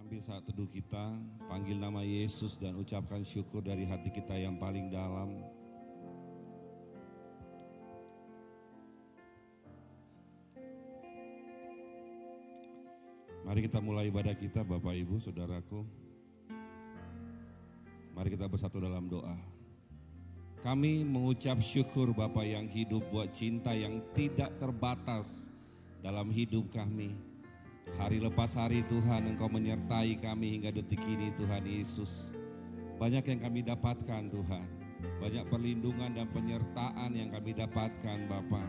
Ambil saat teduh kita, panggil nama Yesus dan ucapkan syukur dari hati kita yang paling dalam. Mari kita mulai ibadah kita, Bapak Ibu, Saudaraku. Mari kita bersatu dalam doa. Kami mengucap syukur Bapa yang hidup buat cinta yang tidak terbatas dalam hidup kami. Hari lepas hari Tuhan Engkau menyertai kami hingga detik ini Tuhan Yesus. Banyak yang kami dapatkan Tuhan. Banyak perlindungan dan penyertaan yang kami dapatkan Bapa.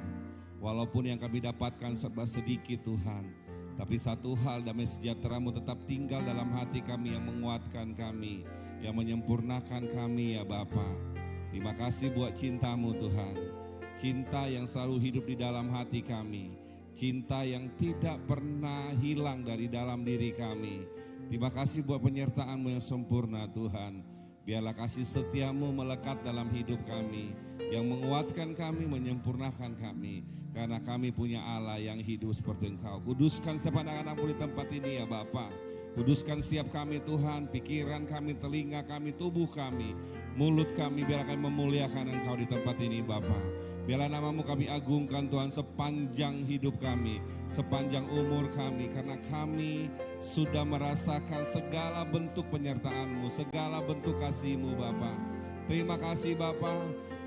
Walaupun yang kami dapatkan serba sedikit Tuhan. Tapi satu hal, damai sejahtera-Mu tetap tinggal dalam hati kami yang menguatkan kami. Yang menyempurnakan kami ya Bapa. Terima kasih buat cinta-Mu Tuhan. Cinta yang selalu hidup di dalam hati kami. Cinta yang tidak pernah hilang dari dalam diri kami. Terima kasih buat penyertaan-Mu yang sempurna Tuhan. Biarlah kasih setia-Mu melekat dalam hidup kami. Yang menguatkan kami, menyempurnakan kami. Karena kami punya Allah yang hidup seperti Engkau. Kuduskan setiap anak-anak-Mu di tempat ini ya Bapa. Kuduskan setiap kami Tuhan, pikiran kami, telinga kami, tubuh kami, mulut kami, biar kami memuliakan Engkau di tempat ini Bapa. Biarlah nama-Mu kami agungkan Tuhan sepanjang hidup kami, sepanjang umur kami. Karena kami sudah merasakan segala bentuk penyertaan-Mu, segala bentuk kasih-Mu Bapa. Terima kasih Bapa,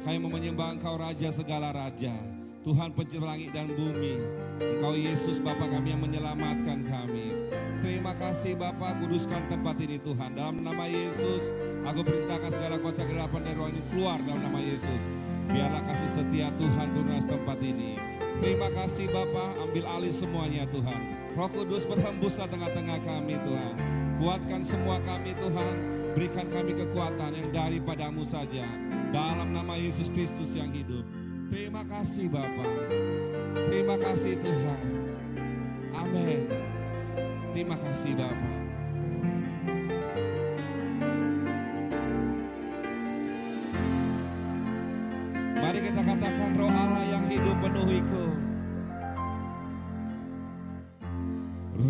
kami mau menyembah Engkau Raja segala Raja. Tuhan pencipta langit dan bumi. Engkau Yesus Bapa kami yang menyelamatkan kami. Terima kasih Bapa, kuduskan tempat ini Tuhan. Dalam nama Yesus, aku perintahkan segala kuasa kegelapan dari ruang ini keluar dalam nama Yesus. Biarlah kasih setia Tuhan turun di tempat ini. Terima kasih Bapa, ambil alih semuanya Tuhan. Roh Kudus berhembuslah tengah-tengah kami Tuhan. Kuatkan semua kami Tuhan. Berikan kami kekuatan yang daripada-Mu saja. Dalam nama Yesus Kristus yang hidup. Terima kasih Bapa. Terima kasih Tuhan. Amin. Terima kasih Bapa. Mari kita katakan Roh Allah yang hidup penuhiku.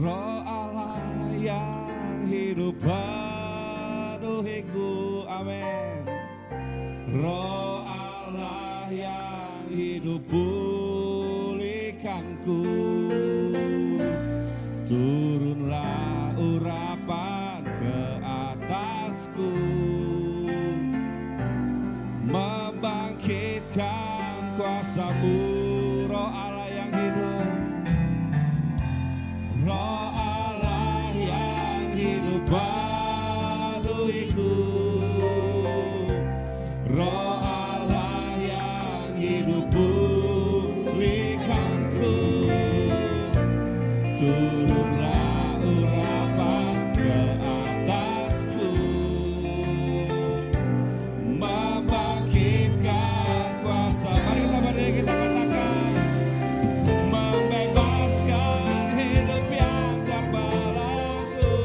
Roh Allah yang hidup penuhiku. Amin. Roh Allah yang hidup pulihkanku. Turunlah urapan ke atasku, membangkitkan kuasa-Mu. Roh Allah yang hidup, Roh Allah yang hidup penuhiku. Roh Allah yang hidup pulihkanku. Turunlah urapan ke atasku, membangkitkan kuasa. Mari kita berdiri, kita katakan, membebaskan hidup yang terbelenggu.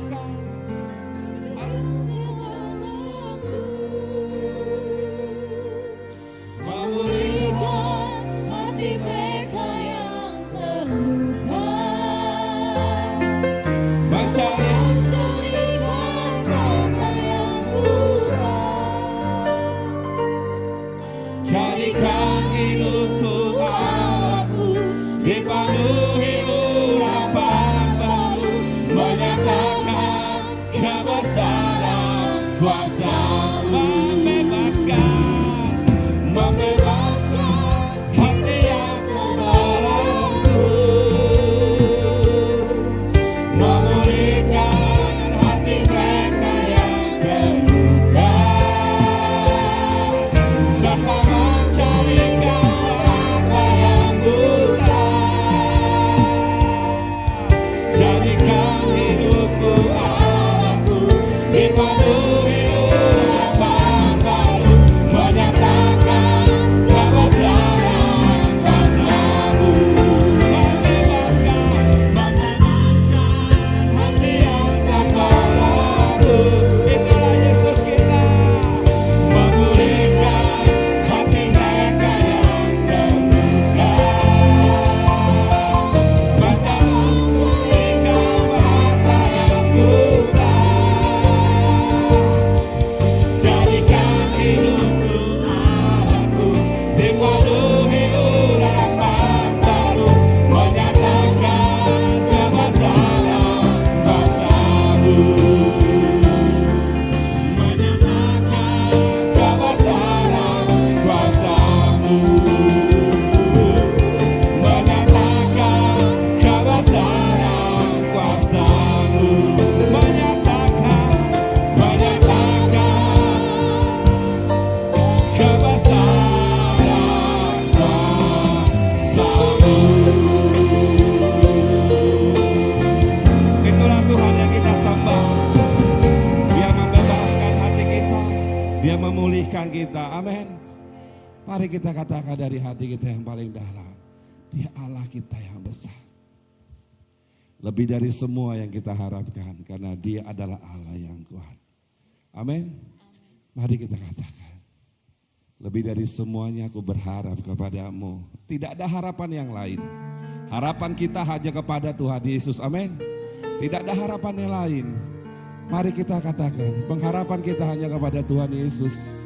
membebaskan. Memulihkan hati mereka yang terluka, mencarikan kata yang kurang, jadikan hidupku Allahku, dipenuhi urapan baru, menyatakan kebesaran kuasa-Mu, membebaskan hati yang terbelenggu, memulihkan hati mereka yang terluka, serta mencarikan mata yang buta, jadikan hidupku Allahku, dipenuhi urapan baru, menyatakan kebesaran kuasa-Mu, membebaskan hati yang terbelenggu. Itulah Yesus kita, memulihkan hati mereka yang terluka, mencarikan mata yang buta, jadikan hidupku Allahku, dipenuhi urapan baru, menyatakan kebesaran kuasa-Mu, menyatakan kebesaran kuasa-Mu, menyatakan kebesaran kuasa-Mu, menyatakan kebesaran kuasa-Mu. Itulah Tuhan yang kita sembah. Dia membebaskan hati kita, Dia memulihkan kita. Amin. Mari kita katakan dari hati kita yang paling dalam, Dia Allah kita yang besar, lebih dari semua yang kita harapkan, karena Dia adalah Allah yang kuat. Amin. Mari kita katakan, lebih dari semuanya aku berharap kepadamu. Tidak ada harapan yang lain. Harapan kita hanya kepada Tuhan Yesus. Amin. Tidak ada harapan yang lain. Mari kita katakan, pengharapan kita hanya kepada Tuhan Yesus.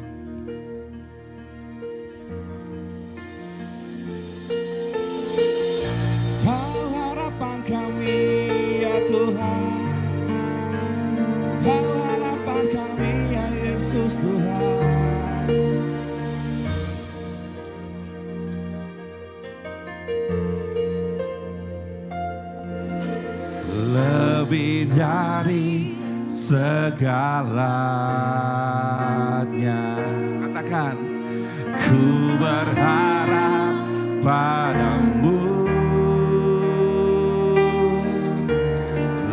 Kau harapan kami ya Tuhan, Kau harapan kami ya Yesus Tuhan. Lebih dari segalanya, katakan, ku berharap padamu,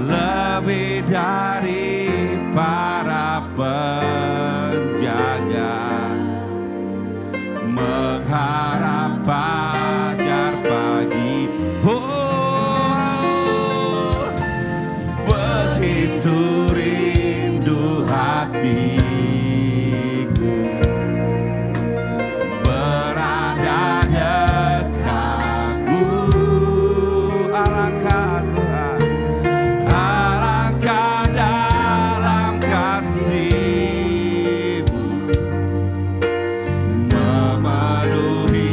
lebih dari para penjaga, mengharap fajar pagi. Begitu rindu hatiku berada dekatmu. Alangkah Tuhan, alangkah dalam kasih-Mu, memenuhi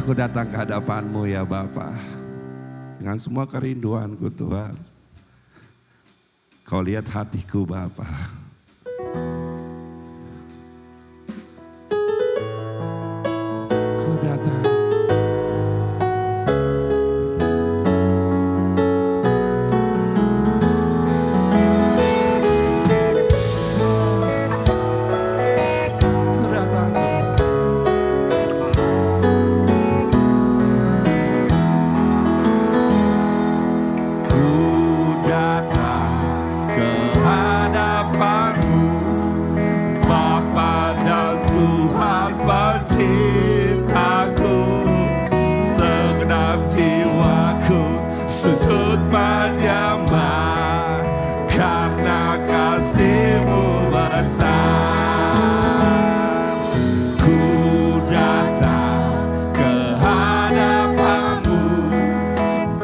Aku datang ke hadapan-Mu ya Bapa, dengan semua kerinduanku Tuhan. Kau lihat hatiku Bapa. Ku datang. Sujud menyembah karena kasih-Mu besar. Ku datang ke hadapan-Mu,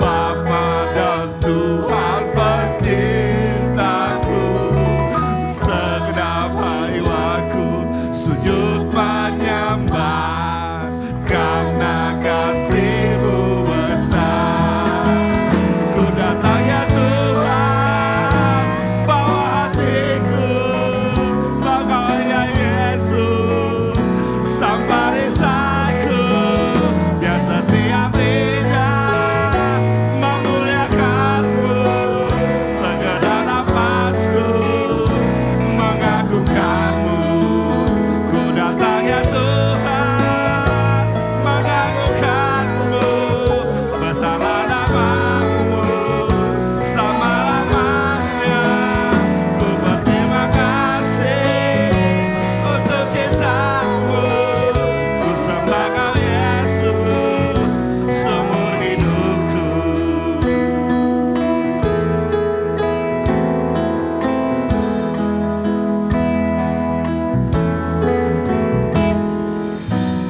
Bapa dan Tuhan pencintaku. Segenap jiwaku sujud menyembah karena kasih-Mu besar. Datang ya Tuhan, bawa hatiku sebagai ya Yesus, sampai desaku, biar setiap lidah memuliakan-Mu, segenap napasku mengagungkan-Mu. Ku datang ya Tuhan, mengagungkan-Mu, besarlah nama-Mu selama-lamanya. Ku berterima kasih untuk cinta-Mu. Ku sembah Kau Yesus seumur hidupku.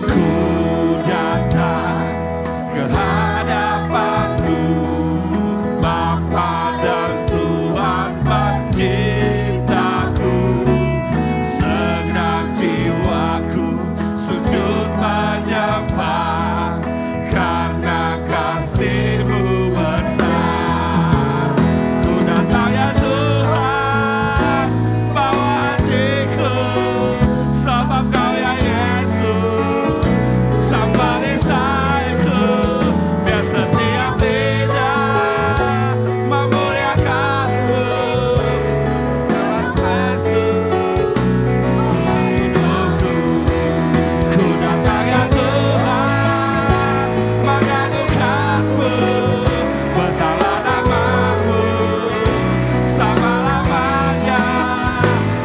Ku datang ke hadapan-Mu, Bapa dan Tuhan pencintaku. Segenap jiwaku sujud menyembah karena kasih-Mu besar. Ku datang ya Tuhan, bawa hatiku, sebab Kau ya Yesus, sampai desaku, biar setiap lidah memuliakan-Mu. Yesus hidupku. Ku datang ya Tuhan, mengagungkan-Mu, besarlah nama-Mu selama-lamanya.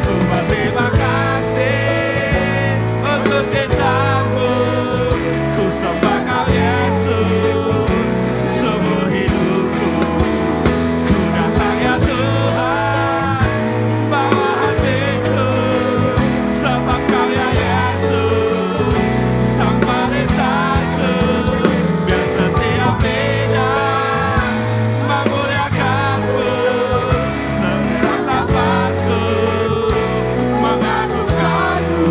Ku berterima kasih untuk cinta-Mu. Ku sembah Kau Yesus seumur hidupku. Ku datang ya Tuhan, bawa hatiku, sebab Kau ya Yesus, sampai desaku, biar setiap lidah memuliakan-Mu, segenap napasku mengagungkan-Mu.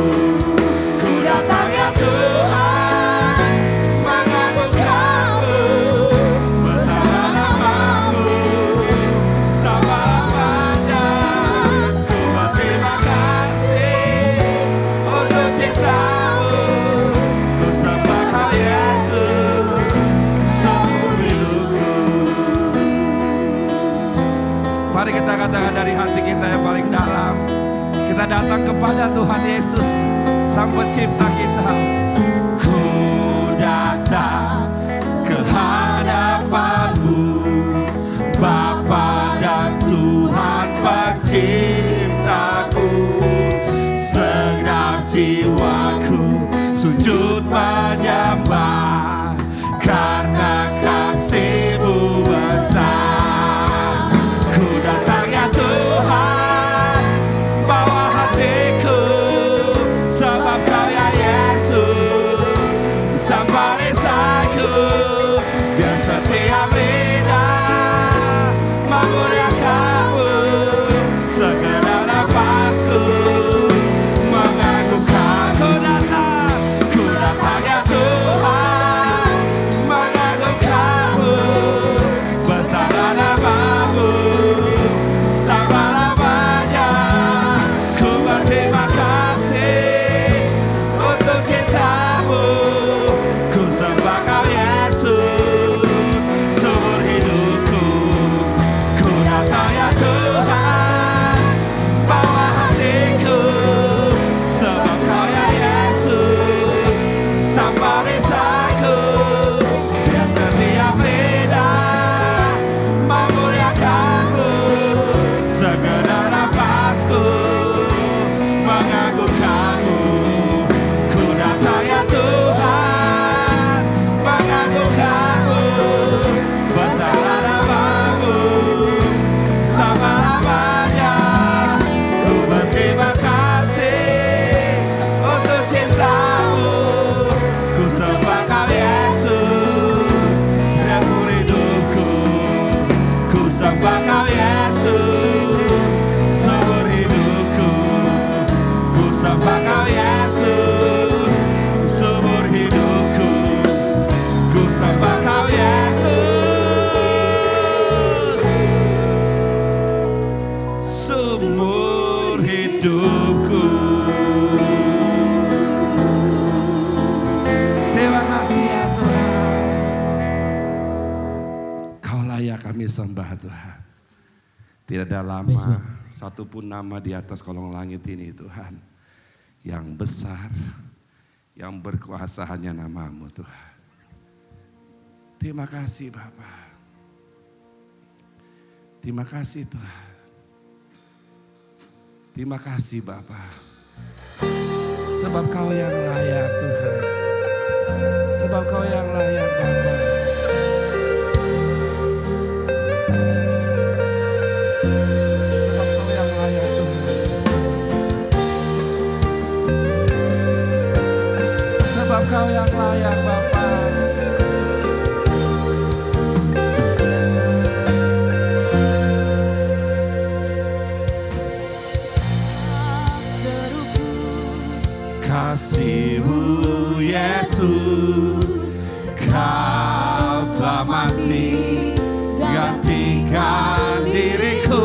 Ku datang ya Tuhan, mengagungkan-Mu, besarlah nama-Mu selama-lamanya. Ku berterima kasih untuk cinta-Mu. Ku sembah Kau Yesus seumur hidupku. Mari kita katakan dari hati kita yang paling dalam, kita datang kepada Tuhan Yesus, Sang Pencipta kita. Ku datang ke hadapan-Mu, Bapa dan Tuhan penciptaku. Segenap jiwaku sujud menyembah karena kasih-Mu besar. Ku datang ya Tuhan, bawa hatiku, sebab Kau ya Yesus, perisaiku, yang setiap lidah memuliakanmu, segenap napasku mengagungkanmu. Ku datang ya Tuhan, mengagungkanmu, besar namamu, selama-lamanya. Ku berterima kasih untuk cintamu. Ku sembah Kau Yesus seumur hidupku. Ku sembah Kau Yesus seumur hidupku. Ku sembah Kau Yesus seumur hidupku. Ku sembah Kau Yesus seumur hidupku. Terima kasih ya Tuhan. Kau layak kami sembah Tuhan. Tidak ada lama satupun nama di atas kolong langit ini Tuhan yang besar, yang berkuasa hanya namamu Tuhan. Terima kasih Bapa. Terima kasih Tuhan. Terima kasih Bapa. Sebab Kau yang layak Tuhan. Sebab Kau yang layak Bapa. Sebab Kau yang layak Tuhan. Sebab Kau yang layak Bapa. Kasih-Mu Yesus, Kau telah mati gantikan diriku.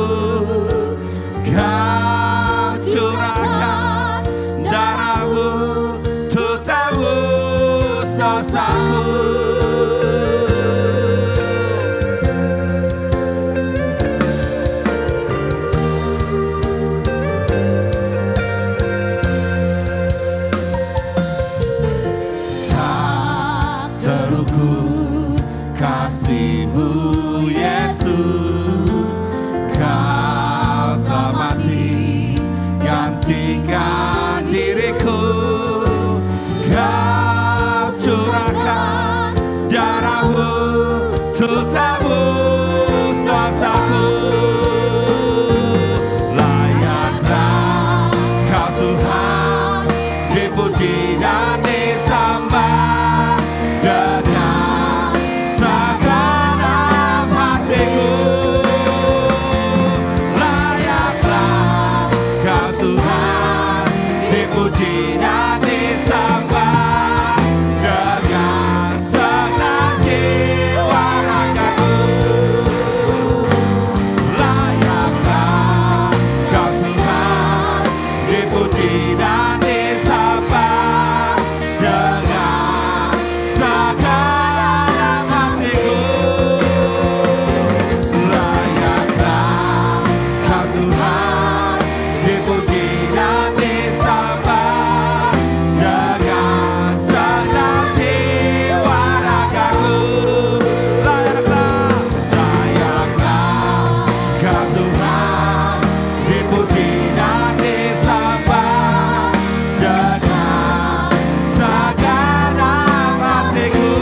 Kau curahkan darah-Mu untuk tebus dosaku. Kasih-Mu Yesus, Kau telah mati gantikan diriku. Kau curahkan darah-Mu untuk tebus dosaku. Layaklah Kau Tuhan dipuji dan disembah dengan segenap hatiku. Layaklah Kau Tuhan dipuji dan disembah dengan segenap jiwa ragaku. Layaklah Kau Tuhan dipuji dan disembah dengan segenap hatiku. Layaklah Kau Tuhan dipuji dan disembah dengan segenap jiwa ragaku. Layaklah Kau Tuhan dipuji dan disembah dengan segenap hatiku.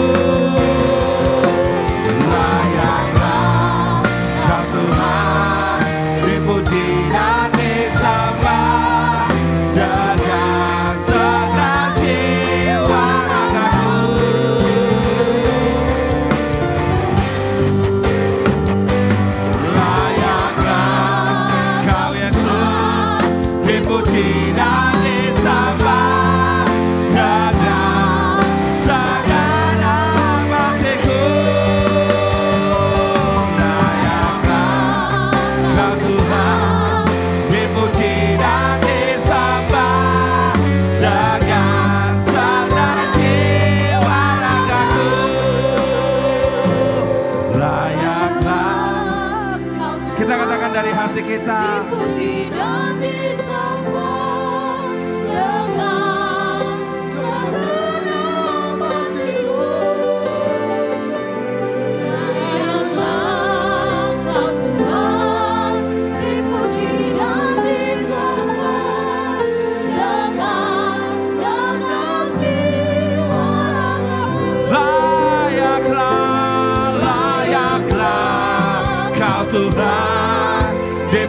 Layaklah Kau Tuhan dipuji dan disembah dengan segenap jiwa ragaku. Layaklah Kau Yesus dipuji dan disembah dengan segenap hatiku. Layaklah Kau Tuhan dipuji dan disembah dengan segenap jiwa ragaku. Layaklah, kita katakan dari hati kita. Dipuji dan disembah dengan segenap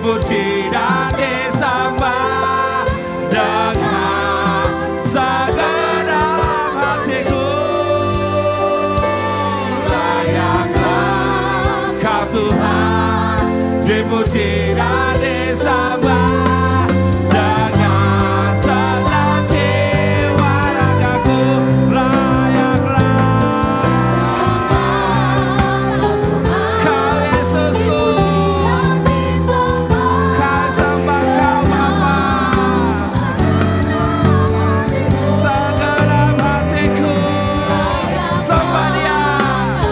dipuji dan disembah dengan segenap hatiku. Layaklah Kau Tuhan, dipuji dan disembah dengan segenap jiwa ragaku. Kau Yesusku, Kau sembah Kau Bapa, segenap hatiku. Sembah Dia,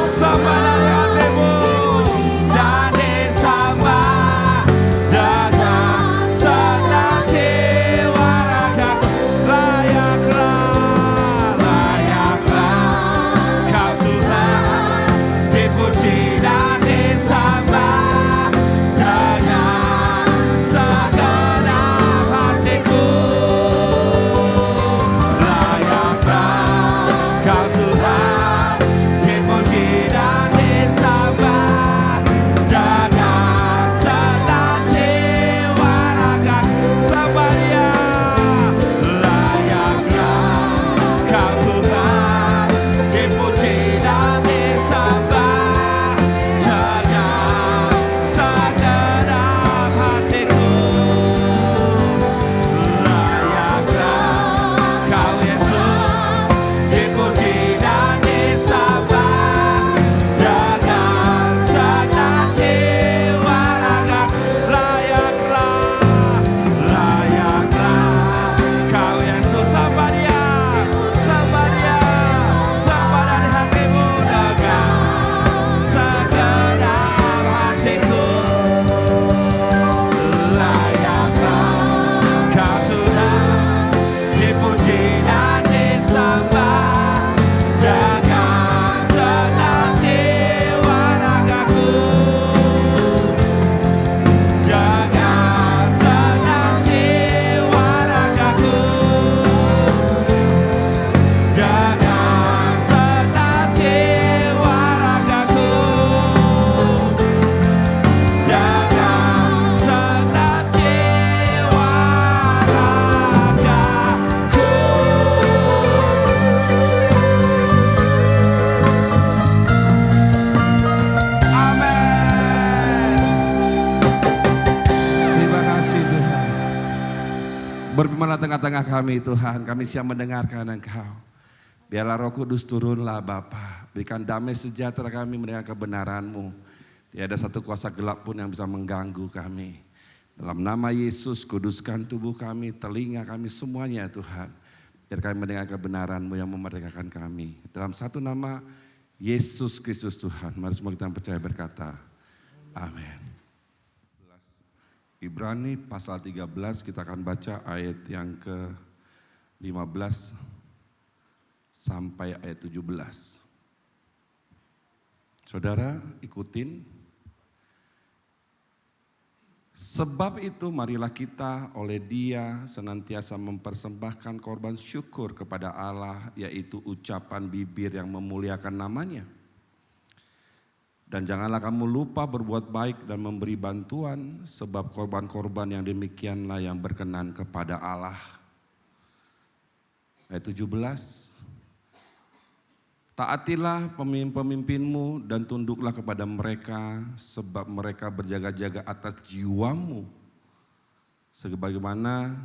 sembah dari hatimu dan disembah dengan segenap jiwa ragaku. Layaklah Kau Tuhan, dipuji dan disembah dengan segenap hatiku. Layaklah Kau Tuhan, dipuji dan disembah dengan segenap jiwa ragaku. Sembah Dia. Layaklah Kau Tuhan, dipuji dan disembah dengan segenap hatiku. Layaklah Kau Yesus, dipuji dan disembah dengan segenap jiwa ragaku. Layaklah Kau Yesus. Sembah Dia, sembah Dia, sembah dari hatimu dengan segenap hatiku. Layaklah Kau Tuhan, dipuji dan disembah dengan segenap jiwa ragaku. Dengan segenap jiwa ragaku. Dengan segenap jiwa ragaku. Dengan segenap jiwa ragaku. Amin. Terima kasih Tuhan. Berfirmanlah tengah-tengah kami Tuhan, kami siap mendengarkan Engkau. Biarlah Roh Kudus turunlah Bapa, berikan damai sejahtera kami mendengar kebenaran-Mu. Tiada satu kuasa gelap pun yang bisa mengganggu kami. Dalam nama Yesus, kuduskan tubuh kami, telinga kami semuanya Tuhan. Biar kami mendengar kebenaran-Mu yang memerdekakan kami. Dalam satu nama Yesus Kristus Tuhan. Mari semua kita percaya berkata, amin. Ibrani pasal 13 kita akan baca ayat yang ke-15 sampai ayat 17. Saudara ikutin. Sebab itu marilah kita oleh Dia senantiasa mempersembahkan korban syukur kepada Allah, yaitu ucapan bibir yang memuliakan nama-Nya. Dan janganlah kamu lupa berbuat baik dan memberi bantuan, sebab korban-korban yang demikianlah yang berkenan kepada Allah. Ayat 17. Taatilah pemimpin-pemimpinmu dan tunduklah kepada mereka, sebab mereka berjaga-jaga atas jiwamu. Sebagaimana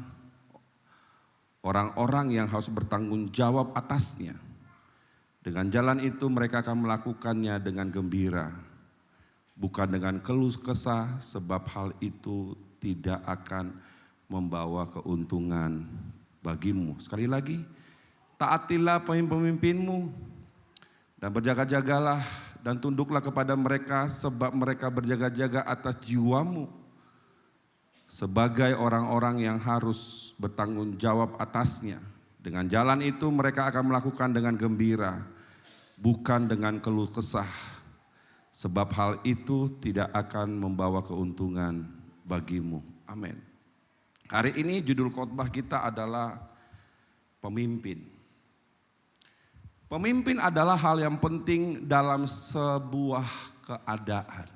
orang-orang yang harus bertanggung jawab atasnya. Dengan jalan itu mereka akan melakukannya dengan gembira, bukan dengan keluh kesah, sebab hal itu tidak akan membawa keuntungan bagimu. Sekali lagi, taatilah pemimpinmu dan berjaga-jagalah dan tunduklah kepada mereka, sebab mereka berjaga-jaga atas jiwamu sebagai orang-orang yang harus bertanggung jawab atasnya. Dengan jalan itu mereka akan melakukan dengan gembira, bukan dengan keluh kesah, sebab hal itu tidak akan membawa keuntungan bagimu. Amin. Hari ini judul khotbah kita adalah pemimpin. Pemimpin adalah hal yang penting dalam sebuah keadaan.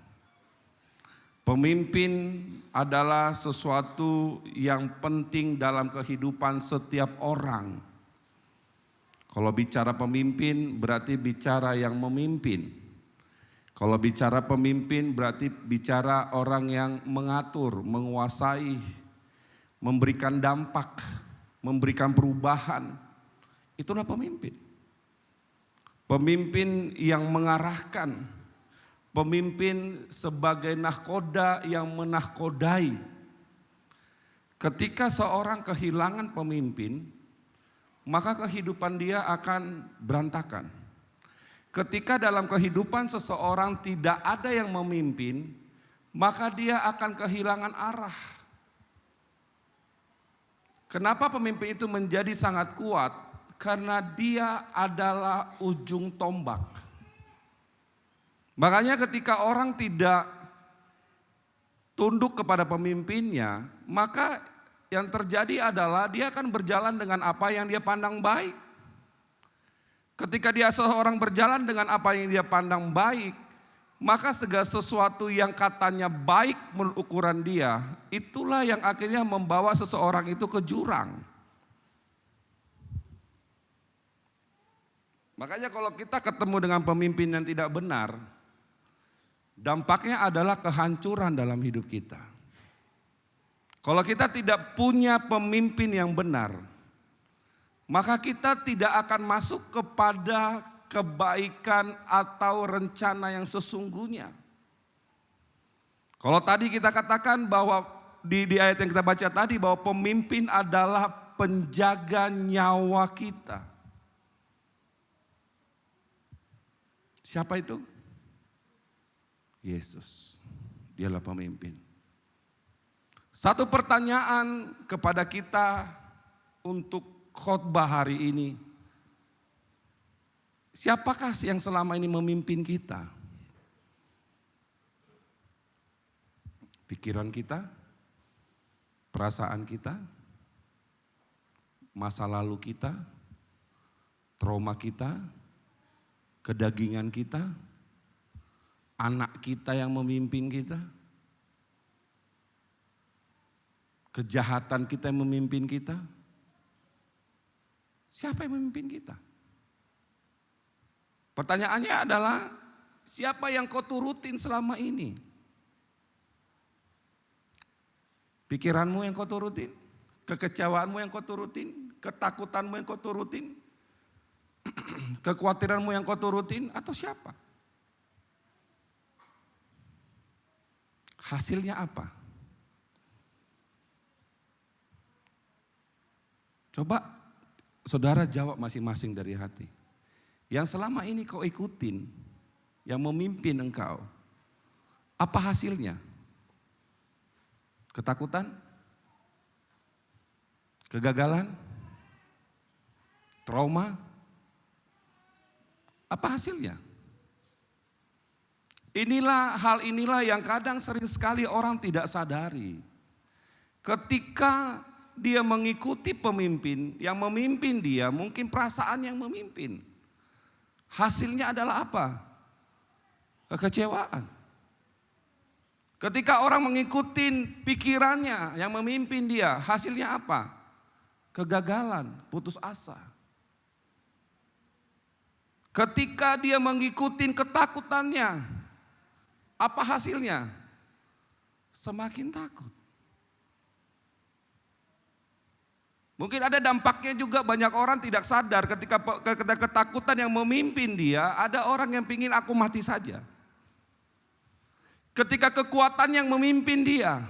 Pemimpin adalah sesuatu yang penting dalam kehidupan setiap orang. Kalau bicara pemimpin berarti bicara yang memimpin. Kalau bicara pemimpin berarti bicara orang yang mengatur, menguasai, memberikan dampak, memberikan perubahan. Itulah pemimpin. Pemimpin yang mengarahkan. Pemimpin sebagai nahkoda yang menahkodai. Ketika seorang kehilangan pemimpin, maka kehidupan dia akan berantakan. Ketika dalam kehidupan seseorang tidak ada yang memimpin, maka dia akan kehilangan arah. Kenapa pemimpin itu menjadi sangat kuat? Karena dia adalah ujung tombak. Makanya ketika orang tidak tunduk kepada pemimpinnya, maka yang terjadi adalah dia akan berjalan dengan apa yang dia pandang baik. Ketika dia seorang berjalan dengan apa yang dia pandang baik, maka segala sesuatu yang katanya baik menurut ukuran dia, itulah yang akhirnya membawa seseorang itu ke jurang. Makanya kalau kita ketemu dengan pemimpin yang tidak benar, dampaknya adalah kehancuran dalam hidup kita. Kalau kita tidak punya pemimpin yang benar, maka kita tidak akan masuk kepada kebaikan atau rencana yang sesungguhnya. Kalau tadi kita katakan bahwa di ayat yang kita baca tadi bahwa pemimpin adalah penjaga nyawa kita. Siapa itu? Yesus, dialah pemimpin. Satu pertanyaan kepada kita untuk khotbah hari ini. Siapakah yang selama ini memimpin kita? Pikiran kita, perasaan kita, masa lalu kita, trauma kita, kedagingan kita, anak kita yang memimpin kita, kejahatan kita yang memimpin kita. Siapa yang memimpin kita? Pertanyaannya adalah siapa yang kau turutin selama ini? Pikiranmu yang kau turutin? Kekecewaanmu yang kau turutin? Ketakutanmu yang kau turutin? Kekhawatiranmu yang kau turutin? Atau siapa? Hasilnya apa? Coba saudara jawab masing-masing dari hati. Yang selama ini kau ikutin, yang memimpin engkau, apa hasilnya? Ketakutan? Kegagalan? Trauma? Apa hasilnya? Hal inilah yang kadang sering sekali orang tidak sadari. Ketika dia mengikuti pemimpin, yang memimpin dia mungkin perasaan yang memimpin. Hasilnya adalah apa? Kekecewaan. Ketika orang mengikuti pikirannya yang memimpin dia, hasilnya apa? Kegagalan, putus asa. Ketika dia mengikuti ketakutannya, apa hasilnya? Semakin takut. Mungkin ada dampaknya juga, banyak orang tidak sadar ketika ketakutan yang memimpin dia, ada orang yang pingin aku mati saja. Ketika kekuatan yang memimpin dia,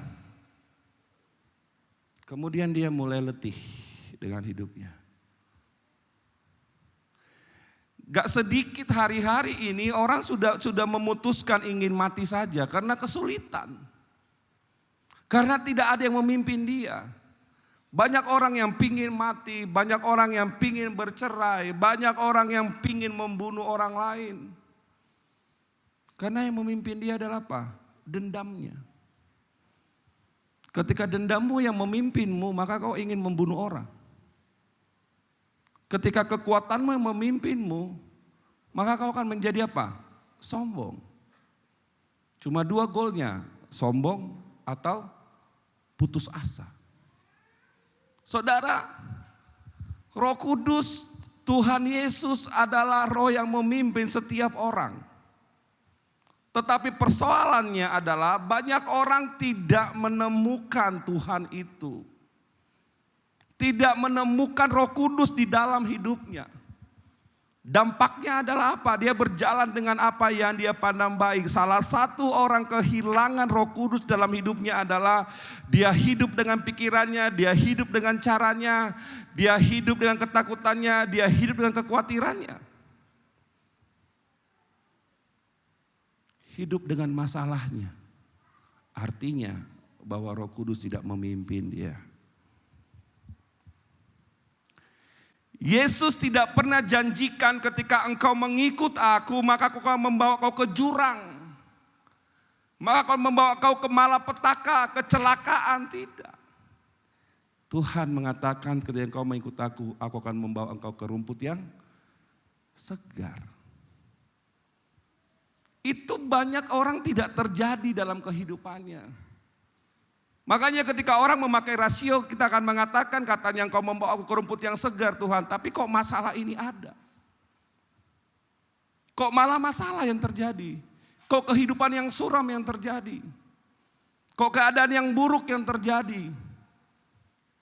kemudian dia mulai letih dengan hidupnya. Gak sedikit hari-hari ini orang sudah memutuskan ingin mati saja karena kesulitan. Karena tidak ada yang memimpin dia. Banyak orang yang pingin mati, banyak orang yang pingin bercerai, banyak orang yang pingin membunuh orang lain. Karena yang memimpin dia adalah apa? Dendamnya. Ketika dendammu yang memimpinmu, maka kau ingin membunuh orang. Ketika kekuatanmu yang memimpinmu, maka kau akan menjadi apa? Sombong. Cuma 2 golnya, sombong, atau putus asa. Saudara, Roh Kudus, Tuhan Yesus adalah roh yang memimpin setiap orang. Tetapi persoalannya adalah banyak orang tidak menemukan Tuhan itu. Tidak menemukan Roh Kudus di dalam hidupnya. Dampaknya adalah apa? Dia berjalan dengan apa yang dia pandang baik. Salah satu orang kehilangan Roh Kudus dalam hidupnya adalah dia hidup dengan pikirannya, dia hidup dengan caranya, dia hidup dengan ketakutannya, dia hidup dengan kekhawatirannya. Hidup dengan masalahnya. Artinya bahwa Roh Kudus tidak memimpin dia. Yesus tidak pernah janjikan ketika engkau mengikut aku, maka aku akan membawa kau ke jurang. Maka akan membawa kau ke malapetaka, kecelakaan. Tidak. Tuhan mengatakan ketika engkau mengikut aku akan membawa engkau ke rumput yang segar. Itu banyak orang tidak terjadi dalam kehidupannya. Makanya ketika orang memakai rasio, kita akan mengatakan katanya engkau membawa aku ke rumput yang segar Tuhan. Tapi kok masalah ini ada? Kok malah masalah yang terjadi? Kok kehidupan yang suram yang terjadi? Kok keadaan yang buruk yang terjadi?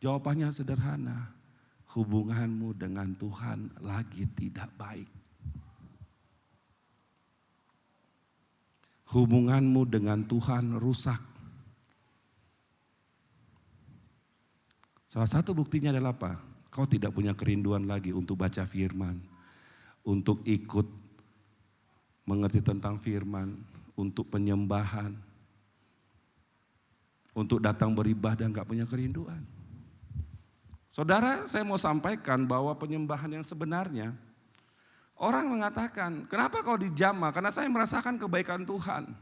Jawabannya sederhana. Hubunganmu dengan Tuhan lagi tidak baik. Hubunganmu dengan Tuhan rusak. Salah satu buktinya adalah apa? Kau tidak punya kerinduan lagi untuk baca firman. Untuk ikut mengerti tentang firman. Untuk penyembahan. Untuk datang beribadah gak punya kerinduan. Saudara, saya mau sampaikan bahwa penyembahan yang sebenarnya, orang mengatakan, kenapa kau dijamah? Karena saya merasakan kebaikan Tuhan.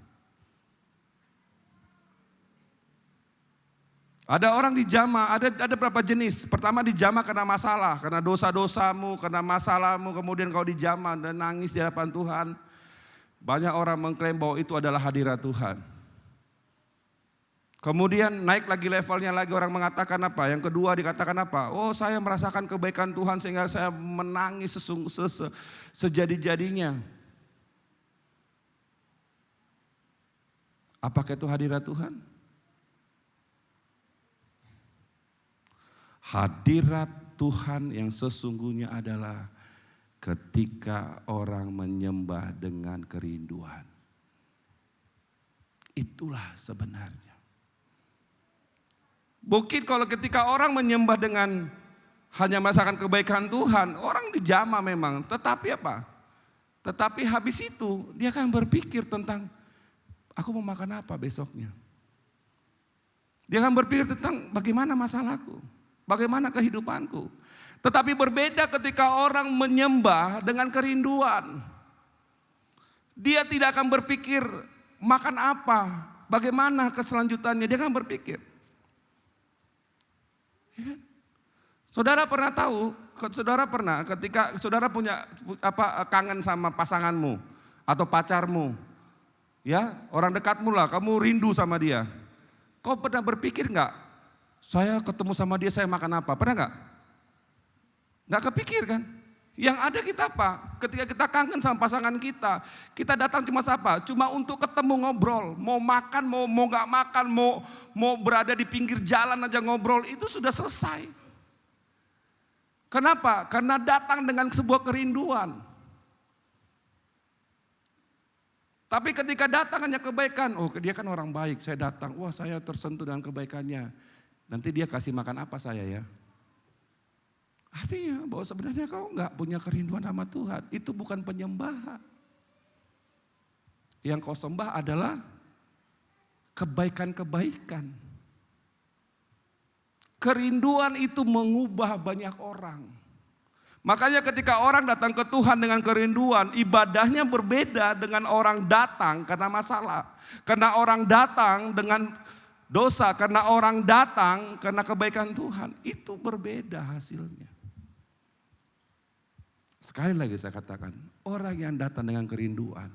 Ada orang dijamah, ada berapa jenis. Pertama dijamah karena masalah, karena dosa-dosamu, karena masalahmu, kemudian kau dijamah dan nangis di hadapan Tuhan. Banyak orang mengklaim bahwa itu adalah hadirat Tuhan. Kemudian naik lagi levelnya lagi, orang mengatakan apa? Yang kedua dikatakan apa? Oh, saya merasakan kebaikan Tuhan sehingga saya menangis sejadi-jadinya. Apakah itu hadirat Tuhan? Hadirat Tuhan yang sesungguhnya adalah ketika orang menyembah dengan kerinduan. Itulah sebenarnya. Mungkin kalau ketika orang menyembah dengan hanya merasakan kebaikan Tuhan, orang dijamah memang. Tetapi apa? Tetapi habis itu dia akan berpikir tentang aku mau makan apa besoknya. Dia akan berpikir tentang bagaimana masalahku, bagaimana kehidupanku. Tetapi berbeda ketika orang menyembah dengan kerinduan. Dia tidak akan berpikir makan apa, bagaimana keselanjutannya. Dia akan berpikir. Ya. Saudara pernah tahu, saudara pernah ketika saudara punya kangen sama pasanganmu atau pacarmu. Ya, orang dekatmu lah, kamu rindu sama dia. Kau pernah berpikir enggak? Saya ketemu sama dia, saya makan apa? Pernah enggak? Enggak kepikir kan? Yang ada kita apa? Ketika kita kangen sama pasangan kita datang cuma apa? Cuma untuk ketemu ngobrol, mau makan, mau nggak makan, mau berada di pinggir jalan aja ngobrol, itu sudah selesai. Kenapa? Karena datang dengan sebuah kerinduan. Tapi ketika datang hanya kebaikan, oh dia kan orang baik, saya datang, wah saya tersentuh dengan kebaikannya. Nanti dia kasih makan apa saya ya? Artinya bahwa sebenarnya kau nggak punya kerinduan sama Tuhan. Itu bukan penyembahan. Yang kau sembah adalah kebaikan-kebaikan. Kerinduan itu mengubah banyak orang. Makanya ketika orang datang ke Tuhan dengan kerinduan, ibadahnya berbeda dengan orang datang karena masalah. Karena orang datang dengan dosa, karena orang datang karena kebaikan Tuhan. Itu berbeda hasilnya. Sekali lagi saya katakan, orang yang datang dengan kerinduan,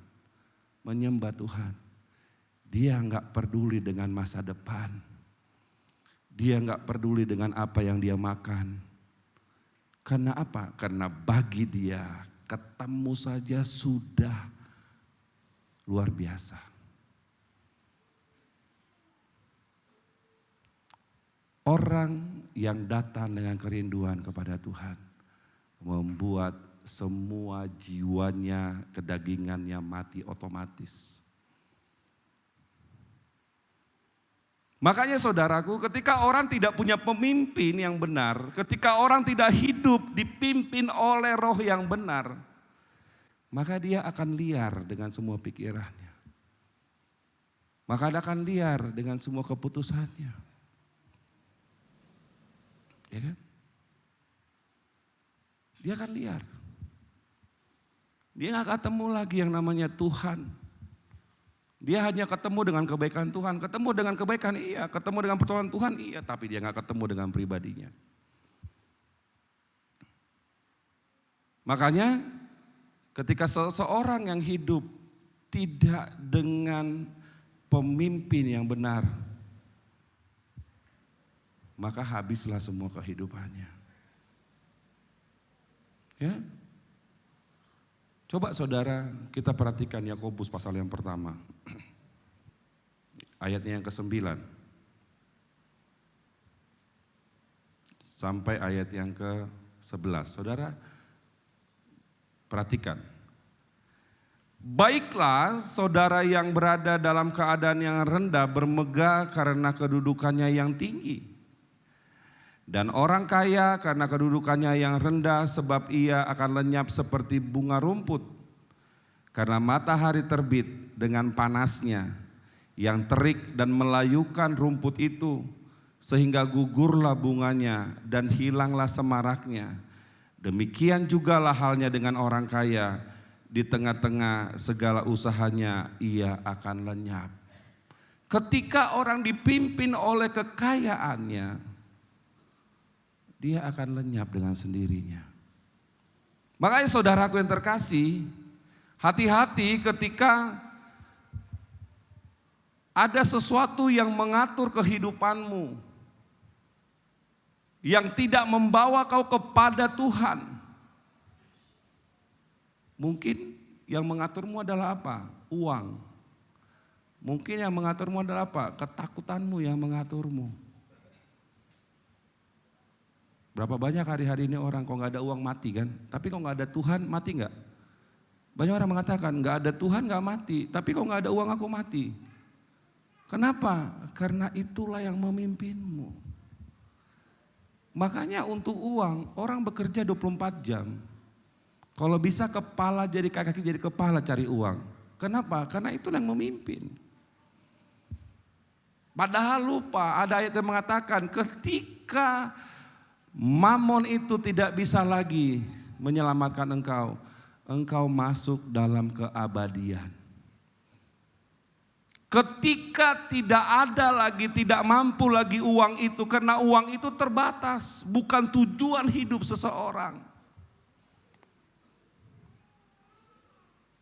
menyembah Tuhan, Dia nggak peduli dengan masa depan. Dia nggak peduli dengan apa yang dia makan. Karena apa? Karena bagi dia ketemu saja sudah luar biasa. Orang yang datang dengan kerinduan kepada Tuhan membuat semua jiwanya, kedagingannya mati otomatis. Makanya saudaraku, ketika orang tidak punya pemimpin yang benar, ketika orang tidak hidup dipimpin oleh roh yang benar, maka dia akan liar dengan semua pikirannya. Maka dia akan liar dengan semua keputusannya. Ya kan? Dia akan liar. Dia gak ketemu lagi yang namanya Tuhan. Dia hanya ketemu dengan kebaikan Tuhan, ketemu dengan kebaikan iya, ketemu dengan pertolongan Tuhan iya, tapi dia gak ketemu dengan pribadinya. Makanya ketika seseorang yang hidup tidak dengan pemimpin yang benar, maka habislah semua kehidupannya. Ya. Coba saudara kita perhatikan Yakobus pasal yang pertama. Ayatnya yang ke-9. Sampai ayat yang ke-11. Saudara perhatikan. Baiklah saudara yang berada dalam keadaan yang rendah bermegah karena kedudukannya yang tinggi. Dan orang kaya karena kedudukannya yang rendah sebab ia akan lenyap seperti bunga rumput. Karena matahari terbit dengan panasnya yang terik dan melayukan rumput itu sehingga gugurlah bunganya dan hilanglah semaraknya. Demikian jugalah halnya dengan orang kaya, di tengah-tengah segala usahanya ia akan lenyap. Ketika orang dipimpin oleh kekayaannya, dia akan lenyap dengan sendirinya. Makanya saudaraku yang terkasih, hati-hati ketika ada sesuatu yang mengatur kehidupanmu, yang tidak membawa kau kepada Tuhan. Mungkin yang mengaturmu adalah apa? Uang. Mungkin yang mengaturmu adalah apa? Ketakutanmu yang mengaturmu. Berapa banyak hari-hari ini orang kalau nggak ada uang mati kan? Tapi kalau nggak ada Tuhan mati nggak? Banyak orang mengatakan nggak ada Tuhan nggak mati, tapi kalau nggak ada uang aku mati. Kenapa? Karena itulah yang memimpinmu. Makanya untuk uang orang bekerja 24 jam. Kalau bisa kepala jadi kaki jadi kepala cari uang. Kenapa? Karena itulah yang memimpin. Padahal lupa ada ayat yang mengatakan ketika Mamon itu tidak bisa lagi menyelamatkan engkau. Engkau masuk dalam keabadian. Ketika tidak ada lagi, tidak mampu lagi uang itu. Karena uang itu terbatas, bukan tujuan hidup seseorang.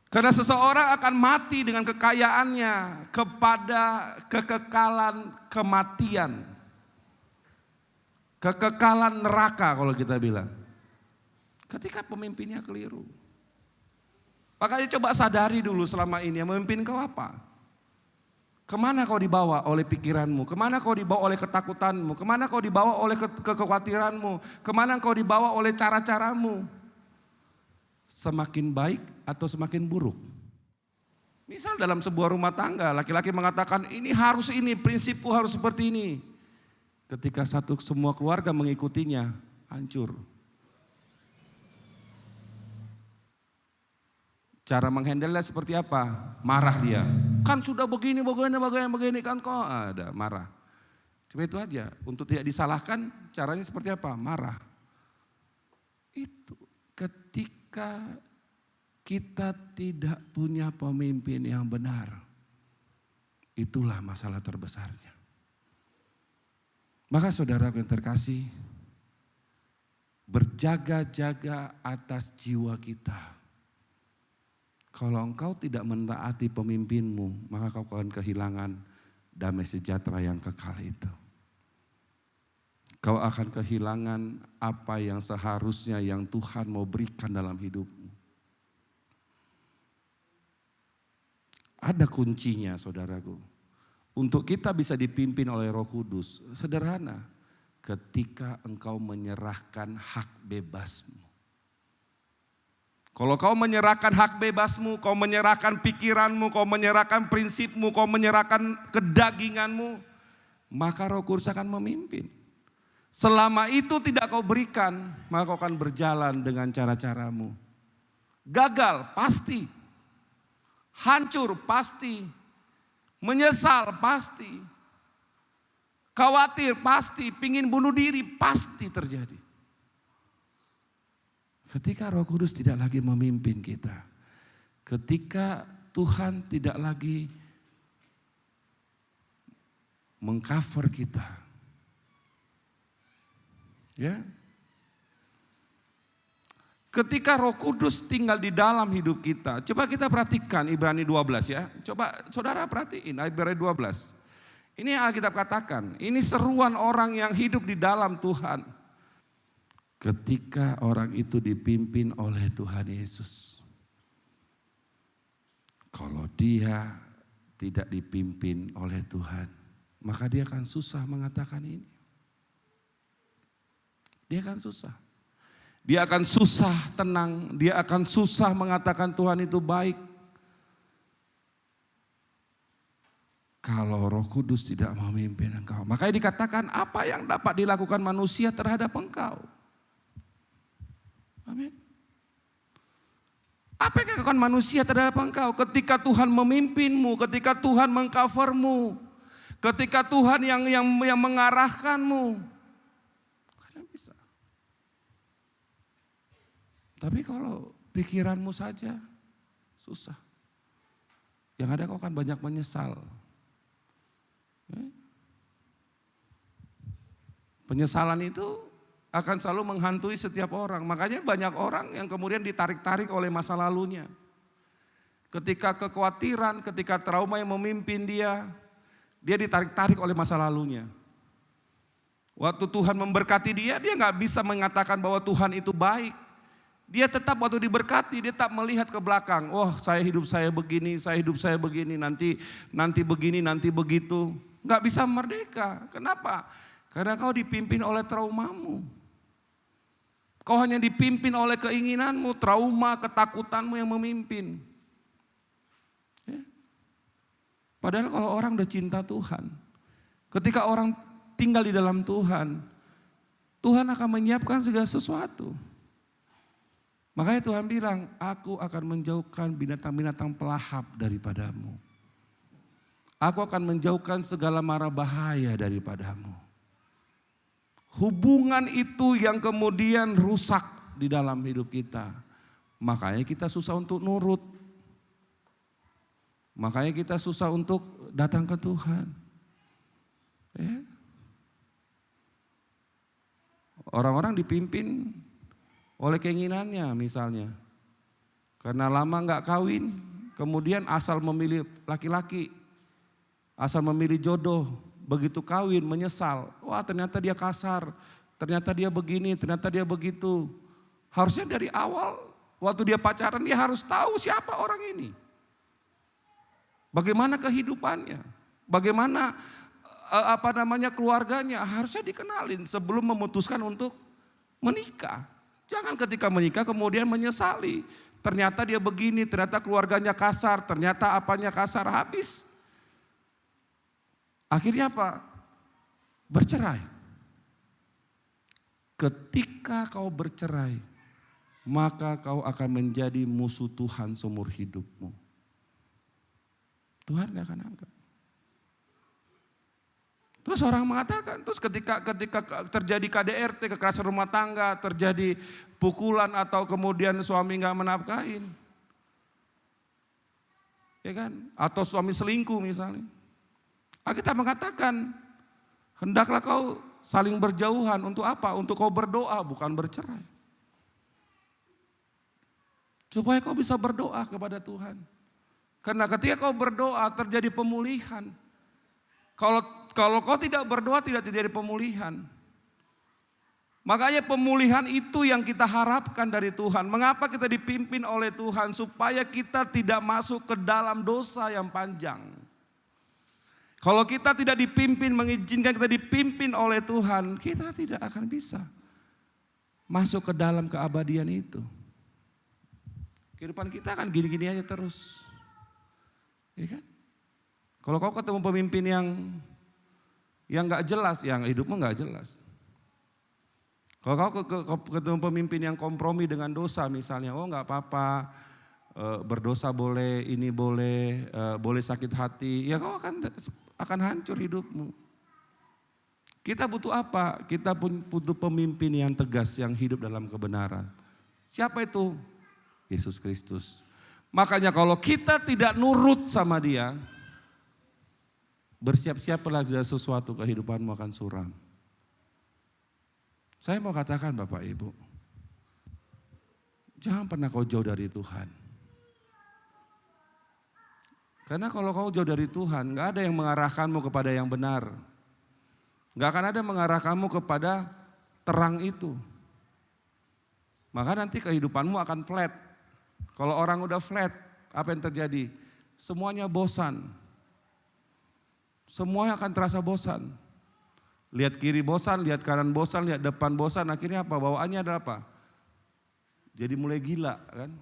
Karena seseorang akan mati dengan kekayaannya kepada kekekalan kematian. Kekekalan neraka kalau kita bilang. Ketika pemimpinnya keliru. Makanya coba sadari dulu selama ini yang memimpin kau apa? Kemana kau dibawa oleh pikiranmu? Kemana kau dibawa oleh ketakutanmu? Kemana kau dibawa oleh kekhawatiranmu? Kemana kau dibawa oleh cara-caramu? Semakin baik atau semakin buruk? Misal dalam sebuah rumah tangga, laki-laki mengatakan ini, prinsipku harus seperti ini. Ketika semua keluarga mengikutinya, hancur. Cara menghandle seperti apa? Marah dia. Kan sudah begini kan kok ada marah. Cuma itu aja. Untuk tidak disalahkan caranya seperti apa? Marah. Itu ketika kita tidak punya pemimpin yang benar. Itulah masalah terbesarnya. Maka saudara yang terkasih, berjaga-jaga atas jiwa kita. Kalau engkau tidak menaati pemimpinmu, maka kau akan kehilangan damai sejahtera yang kekal itu. Kau akan kehilangan apa yang seharusnya yang Tuhan mau berikan dalam hidupmu. Ada kuncinya, saudaraku. Untuk kita bisa dipimpin oleh Roh Kudus, sederhana. Ketika engkau menyerahkan hak bebasmu. Kalau kau menyerahkan hak bebasmu, kau menyerahkan pikiranmu, kau menyerahkan prinsipmu, kau menyerahkan kedaginganmu, maka Roh Kudus akan memimpin. Selama itu tidak kau berikan, maka kau akan berjalan dengan cara-caramu. Gagal pasti, hancur pasti, menyesal pasti, khawatir pasti, pingin bunuh diri pasti terjadi. Ketika Roh Kudus tidak lagi memimpin kita, ketika Tuhan tidak lagi mengcover kita, ya, ketika Roh Kudus tinggal di dalam hidup kita, coba kita perhatikan Ibrani 12 ya, coba saudara perhatiin Ibrani 12. Ini yang Alkitab katakan, ini seruan orang yang hidup di dalam Tuhan. Ketika orang itu dipimpin oleh Tuhan Yesus. Kalau dia tidak dipimpin oleh Tuhan, maka dia akan susah mengatakan ini. Dia akan susah. Dia akan susah tenang, dia akan susah mengatakan Tuhan itu baik. Kalau Roh Kudus tidak memimpin engkau. Makanya dikatakan apa yang dapat dilakukan manusia terhadap engkau. Amin. Apa yang dilakukan manusia terhadap engkau ketika Tuhan memimpinmu, ketika Tuhan mengcovermu, ketika Tuhan yang mengarahkanmu. Kalian bisa. Tapi kalau pikiranmu saja susah. Yang ada kau akan banyak menyesal. Penyesalan itu akan selalu menghantui setiap orang. Makanya banyak orang yang kemudian ditarik-tarik oleh masa lalunya. Ketika kekhawatiran, ketika trauma yang memimpin dia ditarik-tarik oleh masa lalunya. Waktu Tuhan memberkati dia gak bisa mengatakan bahwa Tuhan itu baik. Dia tetap waktu diberkati, dia tetap melihat ke belakang. Wah, hidup saya begini, nanti begini, nanti begitu. Gak bisa merdeka. Kenapa? Karena kau dipimpin oleh traumamu. Kau hanya dipimpin oleh keinginanmu, trauma, ketakutanmu yang memimpin. Ya. Padahal kalau orang udah cinta Tuhan, ketika orang tinggal di dalam Tuhan, Tuhan akan menyiapkan segala sesuatu. Makanya Tuhan bilang, aku akan menjauhkan binatang-binatang pelahap daripadamu. Aku akan menjauhkan segala mara bahaya daripadamu. Hubungan itu yang kemudian rusak di dalam hidup kita. Makanya kita susah untuk nurut. Makanya kita susah untuk datang ke Tuhan. Ya. Orang-orang dipimpin oleh keinginannya misalnya. Karena lama gak kawin, kemudian asal memilih laki-laki, asal memilih jodoh. Begitu kawin menyesal, wah ternyata dia kasar, ternyata dia begini, ternyata dia begitu. Harusnya dari awal waktu dia pacaran dia harus tahu siapa orang ini. Bagaimana kehidupannya, bagaimana keluarganya, harusnya dikenalin sebelum memutuskan untuk menikah. Jangan ketika menikah kemudian menyesali. Ternyata dia begini, ternyata keluarganya kasar, ternyata apanya kasar, habis. Akhirnya apa? Bercerai. Ketika kau bercerai, maka kau akan menjadi musuh Tuhan seumur hidupmu. Tuhan gak akan anggap. Terus orang mengatakan, terus ketika terjadi KDRT, kekerasan rumah tangga, terjadi pukulan atau kemudian suami gak menafkahin. Ya kan? Atau suami selingkuh misalnya. Kita mengatakan, hendaklah kau saling berjauhan untuk apa? Untuk kau berdoa, bukan bercerai. Supaya kau bisa berdoa kepada Tuhan. Karena ketika kau berdoa terjadi pemulihan. Kalau kau tidak berdoa tidak terjadi pemulihan. Makanya pemulihan itu yang kita harapkan dari Tuhan. Mengapa kita dipimpin oleh Tuhan? Supaya kita tidak masuk ke dalam dosa yang panjang. Kalau kita tidak dipimpin, mengizinkan kita dipimpin oleh Tuhan, kita tidak akan bisa masuk ke dalam keabadian itu. Kehidupan kita akan gini-gini aja terus. Ya kan? Kalau kau ketemu pemimpin yang gak jelas, yang hidupmu gak jelas. Kalau kau ketemu pemimpin yang kompromi dengan dosa misalnya, oh gak apa-apa, berdosa boleh, ini boleh, boleh sakit hati, ya kau akan hancur hidupmu. Kita butuh apa? Kita pun butuh pemimpin yang tegas, yang hidup dalam kebenaran. Siapa itu? Yesus Kristus. Makanya kalau kita tidak nurut sama dia, bersiap-siaplah sesuatu kehidupanmu akan suram. Saya mau katakan Bapak Ibu, jangan pernah kau jauh dari Tuhan. Karena kalau kau jauh dari Tuhan, gak ada yang mengarahkanmu kepada yang benar. Gak akan ada mengarahkanmu kepada terang itu. Maka nanti kehidupanmu akan flat. Kalau orang udah flat, apa yang terjadi? Semuanya bosan. Semuanya akan terasa bosan. Lihat kiri bosan, lihat kanan bosan, lihat depan bosan. Akhirnya apa? Bawaannya adalah apa? Jadi mulai gila kan.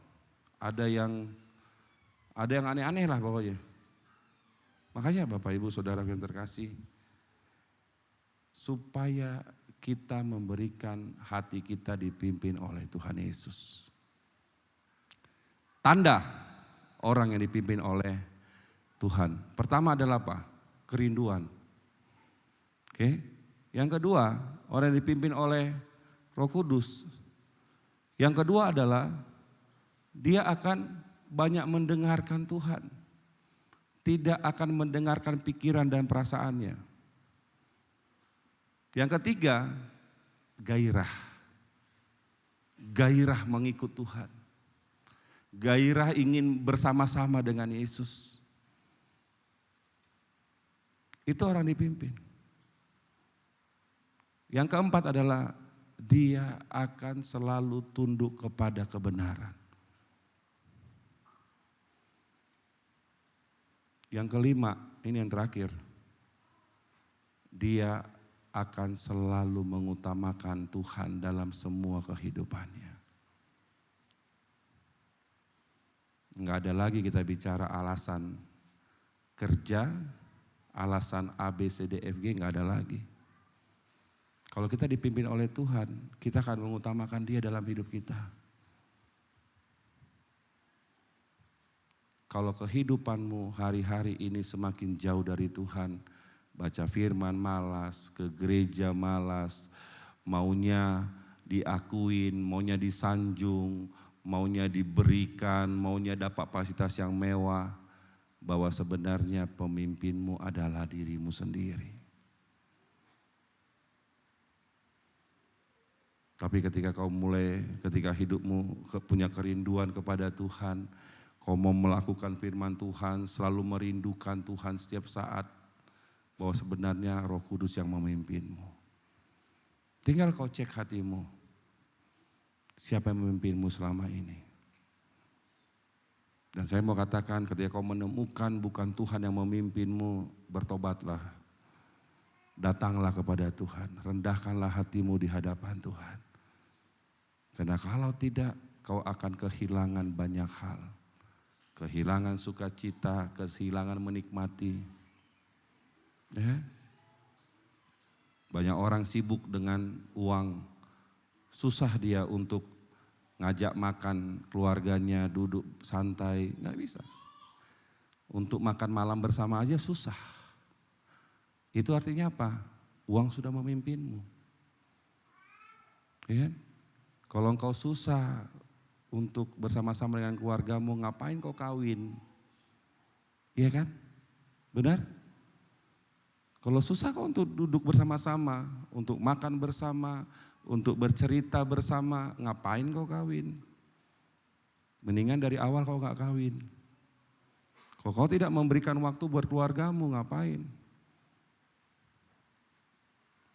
Ada yang aneh-aneh lah pokoknya. Makanya Bapak Ibu Saudara yang terkasih, supaya kita memberikan hati kita dipimpin oleh Tuhan Yesus. Tanda orang yang dipimpin oleh Tuhan. Pertama adalah apa? Kerinduan. Oke. Yang kedua, orang yang dipimpin oleh Roh Kudus. Yang kedua adalah dia akan banyak mendengarkan Tuhan. Tidak akan mendengarkan pikiran dan perasaannya. Yang ketiga, gairah. Gairah mengikut Tuhan. Gairah ingin bersama-sama dengan Yesus. Itu orang dipimpin. Yang keempat adalah dia akan selalu tunduk kepada kebenaran. Yang kelima, ini yang terakhir. Dia akan selalu mengutamakan Tuhan dalam semua kehidupannya. Enggak ada lagi kita bicara alasan kerja, alasan A, B, C, D, F, G, enggak ada lagi. Kalau kita dipimpin oleh Tuhan, kita akan mengutamakan Dia dalam hidup kita. Kalau kehidupanmu hari-hari ini semakin jauh dari Tuhan, baca firman malas, ke gereja malas, maunya diakuin, maunya disanjung, maunya diberikan, maunya dapat fasilitas yang mewah, bahwa sebenarnya pemimpinmu adalah dirimu sendiri. Tapi ketika hidupmu punya kerinduan kepada Tuhan, kau mau melakukan firman Tuhan, selalu merindukan Tuhan setiap saat, bahwa sebenarnya Roh Kudus yang memimpinmu. Tinggal kau cek hatimu, siapa yang memimpinmu selama ini. Dan saya mau katakan, ketika kau menemukan bukan Tuhan yang memimpinmu, bertobatlah. Datanglah kepada Tuhan, rendahkanlah hatimu di hadapan Tuhan. Karena kalau tidak, kau akan kehilangan banyak hal. Kehilangan sukacita, kehilangan menikmati. Ya. Banyak orang sibuk dengan uang, susah dia untuk ngajak makan keluarganya, duduk santai, gak bisa. Untuk makan malam bersama aja susah. Itu artinya apa? Uang sudah memimpinmu. Ya. Kalau engkau susah untuk bersama-sama dengan keluargamu, ngapain kau kawin? Iya kan? Benar? Kalau susah kau untuk duduk bersama-sama, untuk makan bersama, untuk bercerita bersama, ngapain kau kawin? Mendingan dari awal kau gak kawin. Kalau kau tidak memberikan waktu buat keluargamu, ngapain?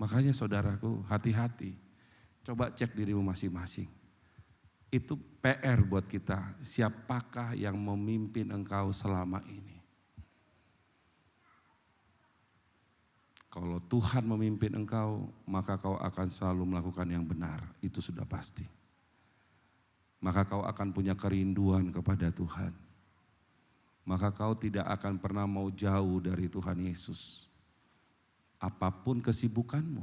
Makanya saudaraku, hati-hati. Coba cek dirimu masing-masing. Itu PR buat kita. Siapakah yang memimpin engkau selama ini? Kalau Tuhan memimpin engkau, maka kau akan selalu melakukan yang benar. Itu sudah pasti. Maka kau akan punya kerinduan kepada Tuhan. Maka kau tidak akan pernah mau jauh dari Tuhan Yesus. Apapun kesibukanmu.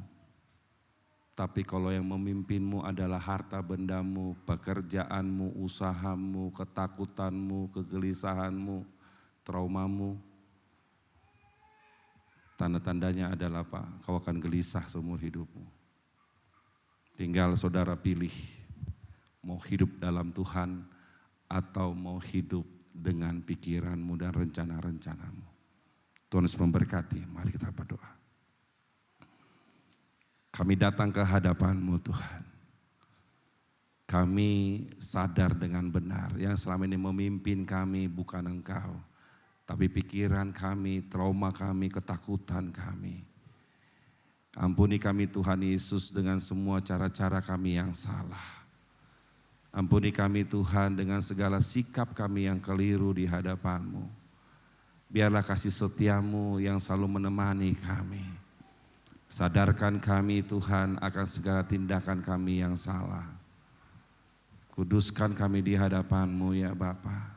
Tapi kalau yang memimpinmu adalah harta bendamu, pekerjaanmu, usahamu, ketakutanmu, kegelisahanmu, traumamu. Tanda-tandanya adalah apa? Kau akan gelisah seumur hidupmu. Tinggal saudara pilih. Mau hidup dalam Tuhan atau mau hidup dengan pikiranmu dan rencana-rencanamu. Tuhan Yesus memberkati. Mari kita berdoa. Kami datang ke hadapan-Mu Tuhan. Kami sadar dengan benar yang selama ini memimpin kami bukan Engkau. Tapi pikiran kami, trauma kami, ketakutan kami. Ampuni kami Tuhan Yesus dengan semua cara-cara kami yang salah. Ampuni kami Tuhan dengan segala sikap kami yang keliru di hadapan-Mu. Biarlah kasih setia-Mu yang selalu menemani kami. Sadarkan kami Tuhan akan segala tindakan kami yang salah. Kuduskan kami di hadapan-Mu ya Bapa.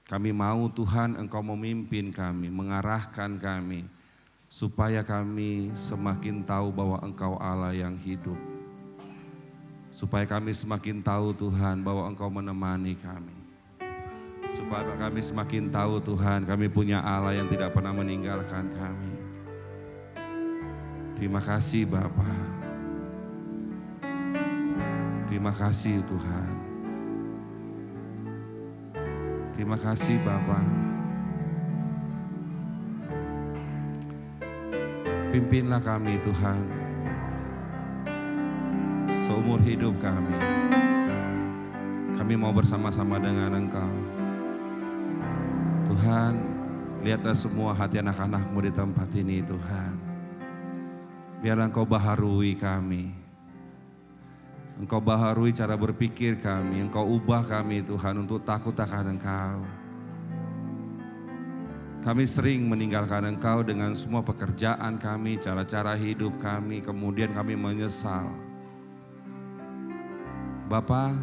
Kami mau Tuhan Engkau memimpin kami, mengarahkan kami. Supaya kami semakin tahu bahwa Engkau Allah yang hidup. Supaya kami semakin tahu Tuhan bahwa Engkau menemani kami. Supaya kami semakin tahu Tuhan kami punya Allah yang tidak pernah meninggalkan kami. Terima kasih Bapa. Terima kasih Tuhan. Terima kasih Bapa. Pimpinlah kami Tuhan. Seumur hidup kami mau bersama-sama dengan Engkau. Tuhan, lihatlah semua hati anak-anak-Mu di tempat ini Tuhan. Biarlah Engkau baharui kami. Engkau baharui cara berpikir kami. Engkau ubah kami Tuhan untuk takut akan Engkau. Kami sering meninggalkan Engkau dengan semua pekerjaan kami, cara-cara hidup kami, kemudian kami menyesal. Bapa,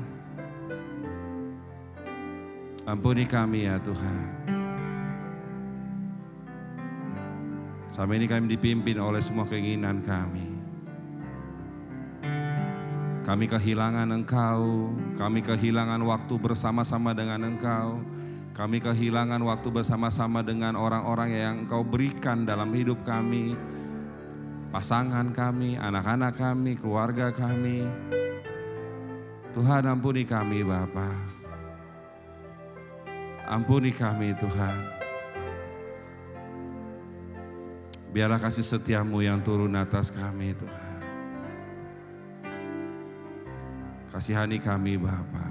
ampuni kami ya Tuhan. Selama ini kami dipimpin oleh semua keinginan kami. Kami kehilangan Engkau, kami kehilangan waktu bersama-sama dengan Engkau. Kami kehilangan waktu bersama-sama dengan orang-orang yang Engkau berikan dalam hidup kami. Pasangan kami, anak-anak kami, keluarga kami. Tuhan ampuni kami Bapa. Ampuni kami Tuhan. Biarlah kasih setia-Mu yang turun atas kami Tuhan. Kasihani kami Bapa.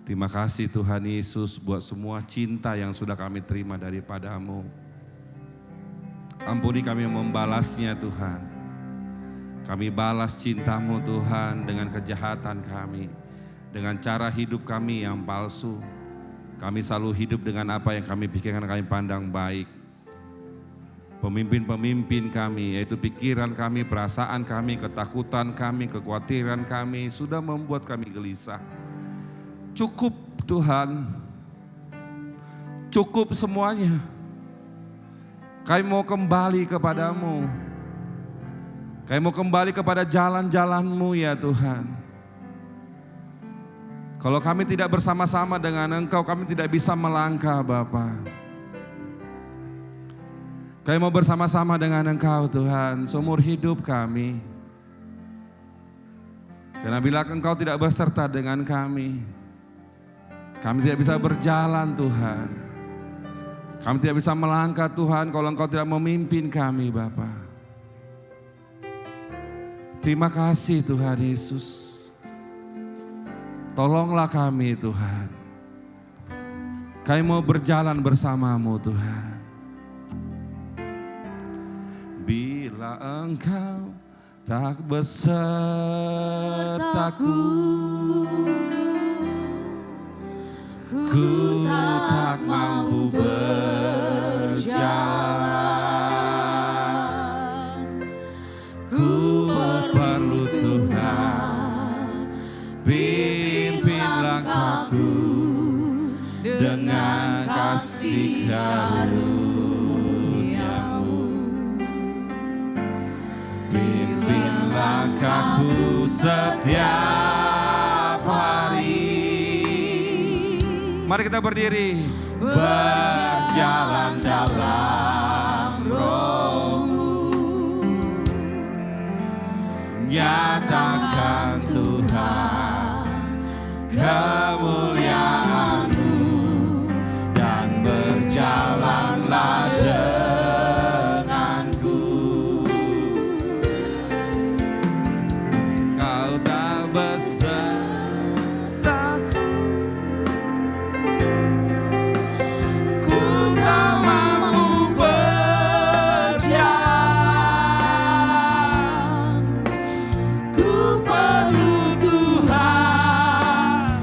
Terima kasih Tuhan Yesus buat semua cinta yang sudah kami terima daripada-Mu. Ampuni kami membalasnya Tuhan. Kami balas cinta-Mu Tuhan dengan kejahatan kami. Dengan cara hidup kami yang palsu. Kami selalu hidup dengan apa yang kami pikirkan, kami pandang baik. Pemimpin-pemimpin kami, yaitu pikiran kami, perasaan kami, ketakutan kami, kekhawatiran kami sudah membuat kami gelisah. Cukup Tuhan. Cukup semuanya. Kami mau kembali kepadamu. Kami mau kembali kepada jalan-jalan-Mu ya Tuhan. Kalau kami tidak bersama-sama dengan Engkau, kami tidak bisa melangkah Bapa. Kami mau bersama-sama dengan Engkau Tuhan, seumur hidup kami. Karena bila Engkau tidak beserta dengan kami tidak bisa berjalan Tuhan. Kami tidak bisa melangkah Tuhan kalau Engkau tidak memimpin kami Bapa. Terima kasih Tuhan Yesus. Tolonglah kami Tuhan. Kami mau berjalan bersamamu Tuhan. Bila Engkau tak besertaku, ku tak mampu berjalan. Ku perlu Tuhan, pimpin langkahku dengan kasih karunia-Mu. Pimpin langkahku setiap hari. Mari kita berdiri. Berjalan dalam Roh-Mu, nyatakan Tuhan kemuliaan-Mu, dan berjalanlah denganku. Kau tak besertaku, ku tak mampu berjalan. Ku perlu Tuhan,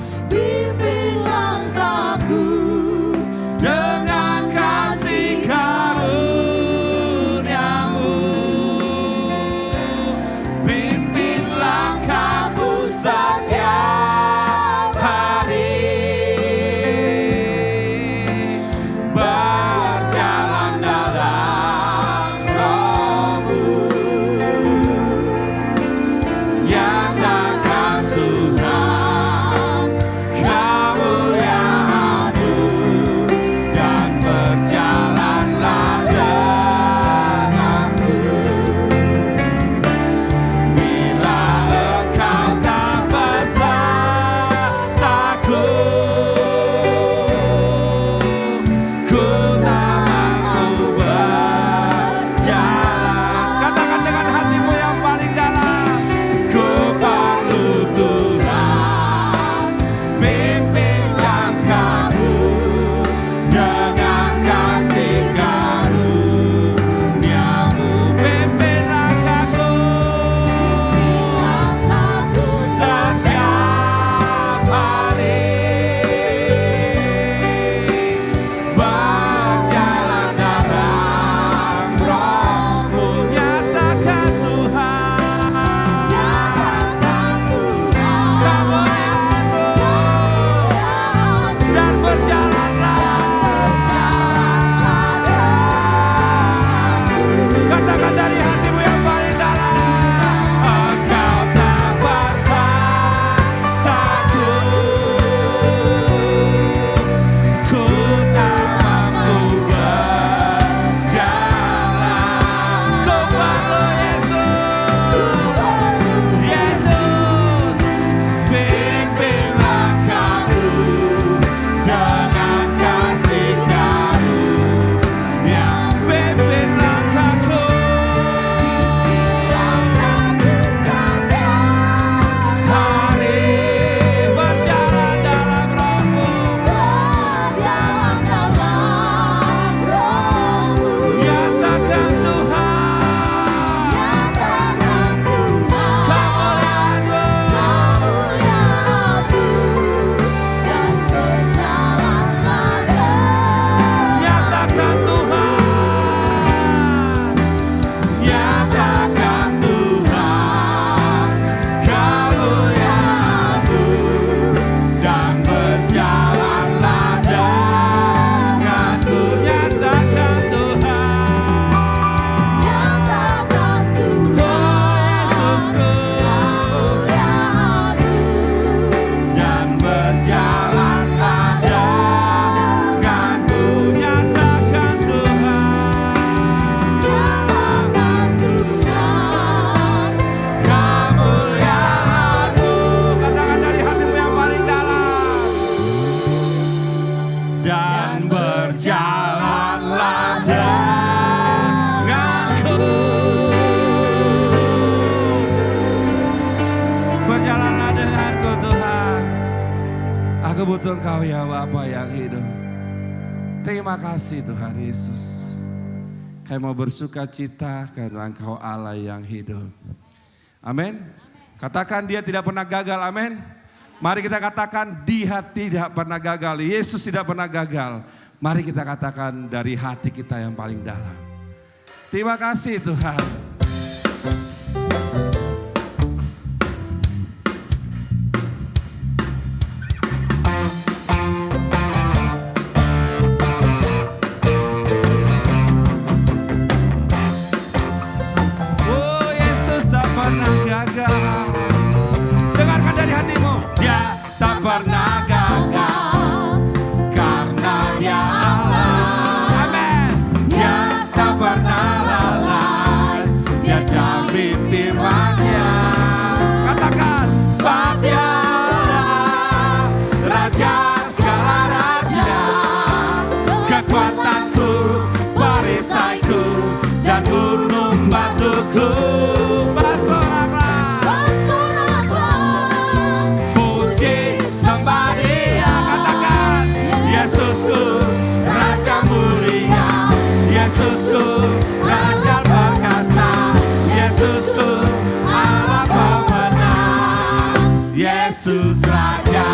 untuk Engkau ya Bapa yang hidup. Terima kasih Tuhan Yesus. Kami mau bersuka cita karena Engkau Allah yang hidup. Amin. Katakan dia tidak pernah gagal, amin. Mari kita katakan dia tidak pernah gagal. Yesus tidak pernah gagal. Mari kita katakan dari hati kita yang paling dalam. Terima kasih Tuhan. Oh Yesus tak pernah gagal. Dengarkan dari hatimu. Dia tak pernah gagal. Karena dia Allah. Amin. Dia tak pernah lalai. Dia jamin firman-Nya. Katakan. Sebab dia Allah, Raja segala raja. Kekuatanku, perisaiku, dan gunung batuku. Raja mulia, Yesusku, Raja perkasa, Yesusku, Allah pemenang, Yesus Raja.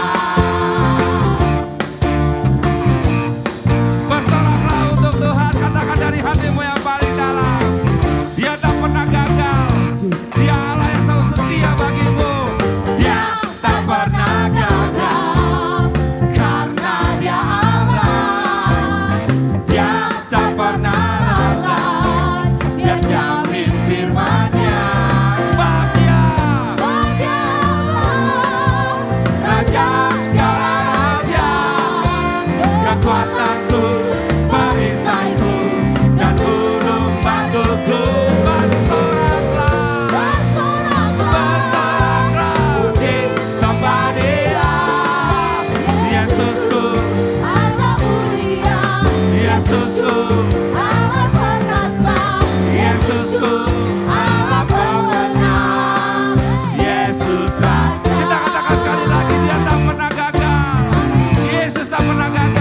Bersoraklah untuk Tuhan, katakan dari hatimu yang paling dalam. Dia tak pernah gagal, Dia Allah yang selalu setia bagimu. Dia tak pernah gagal. Kekuatanku, perisaiku, dan gunung batuku. Bersoraklah, bersoraklah, puji sembah Dia. Yesusku, Raja mulia, Yesusku, Allah perkasa, Yesusku, Allah pemenang, Yesus Raja. Kita katakan sekali lagi, Dia tak pernah gagal. Yesus tak pernah gagal.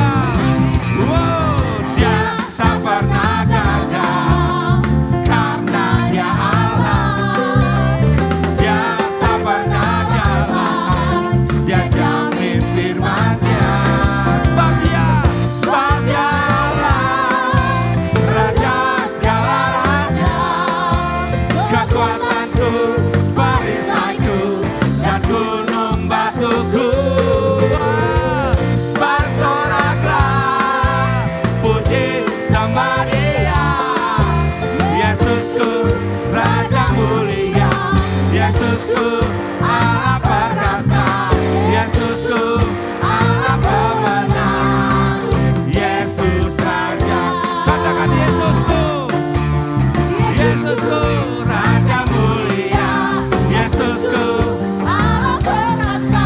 Yesusku, Allah perkasa, Yesusku, Allah pemenang, Yesus Raja. Katakan Yesusku, Yesusku, Raja mulia, Yesusku, Allah perkasa,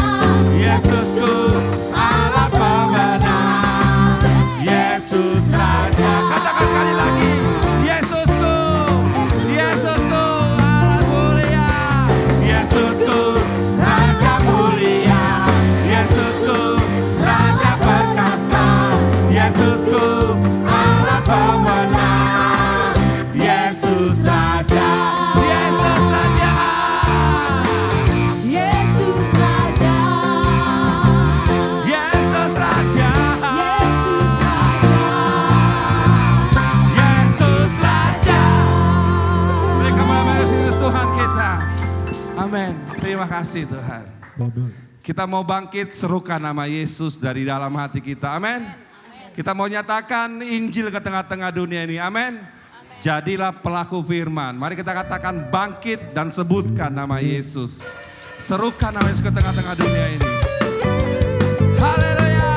Yesusku, Allah pemenang, Yesus Raja. Katakan sekali lagi, Yesusku, Yesusku, Yesusku, Raja mulia, Yesusku, Raja perkasa, Yesusku, Allah pemenang, Yesus Raja, Yesus Raja, Yesus Raja, Yesus Raja, Yesus Raja, Yesus Raja. Mereka mengamalkan Tuhan kita. Amin. Terima kasih Tuhan. Kita mau bangkit serukan nama Yesus dari dalam hati kita. Amin. Kita mau nyatakan Injil ke tengah-tengah dunia ini. Amin. Jadilah pelaku firman. Mari kita katakan bangkit dan sebutkan nama Yesus. Serukan nama Yesus ke tengah-tengah dunia ini. Haleluya.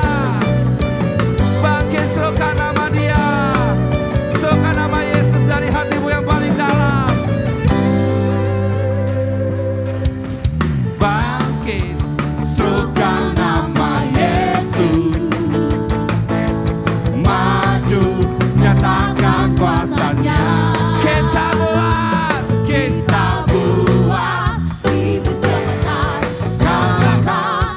Bangkit serukan nama Dia. Serukan nama Yesus dari hatimu yang paling dalam. Bangkit, serukan nama Yesus. Maju, nyatakan kuasa-Nya. Kita buat iblis yang benar, kalahkan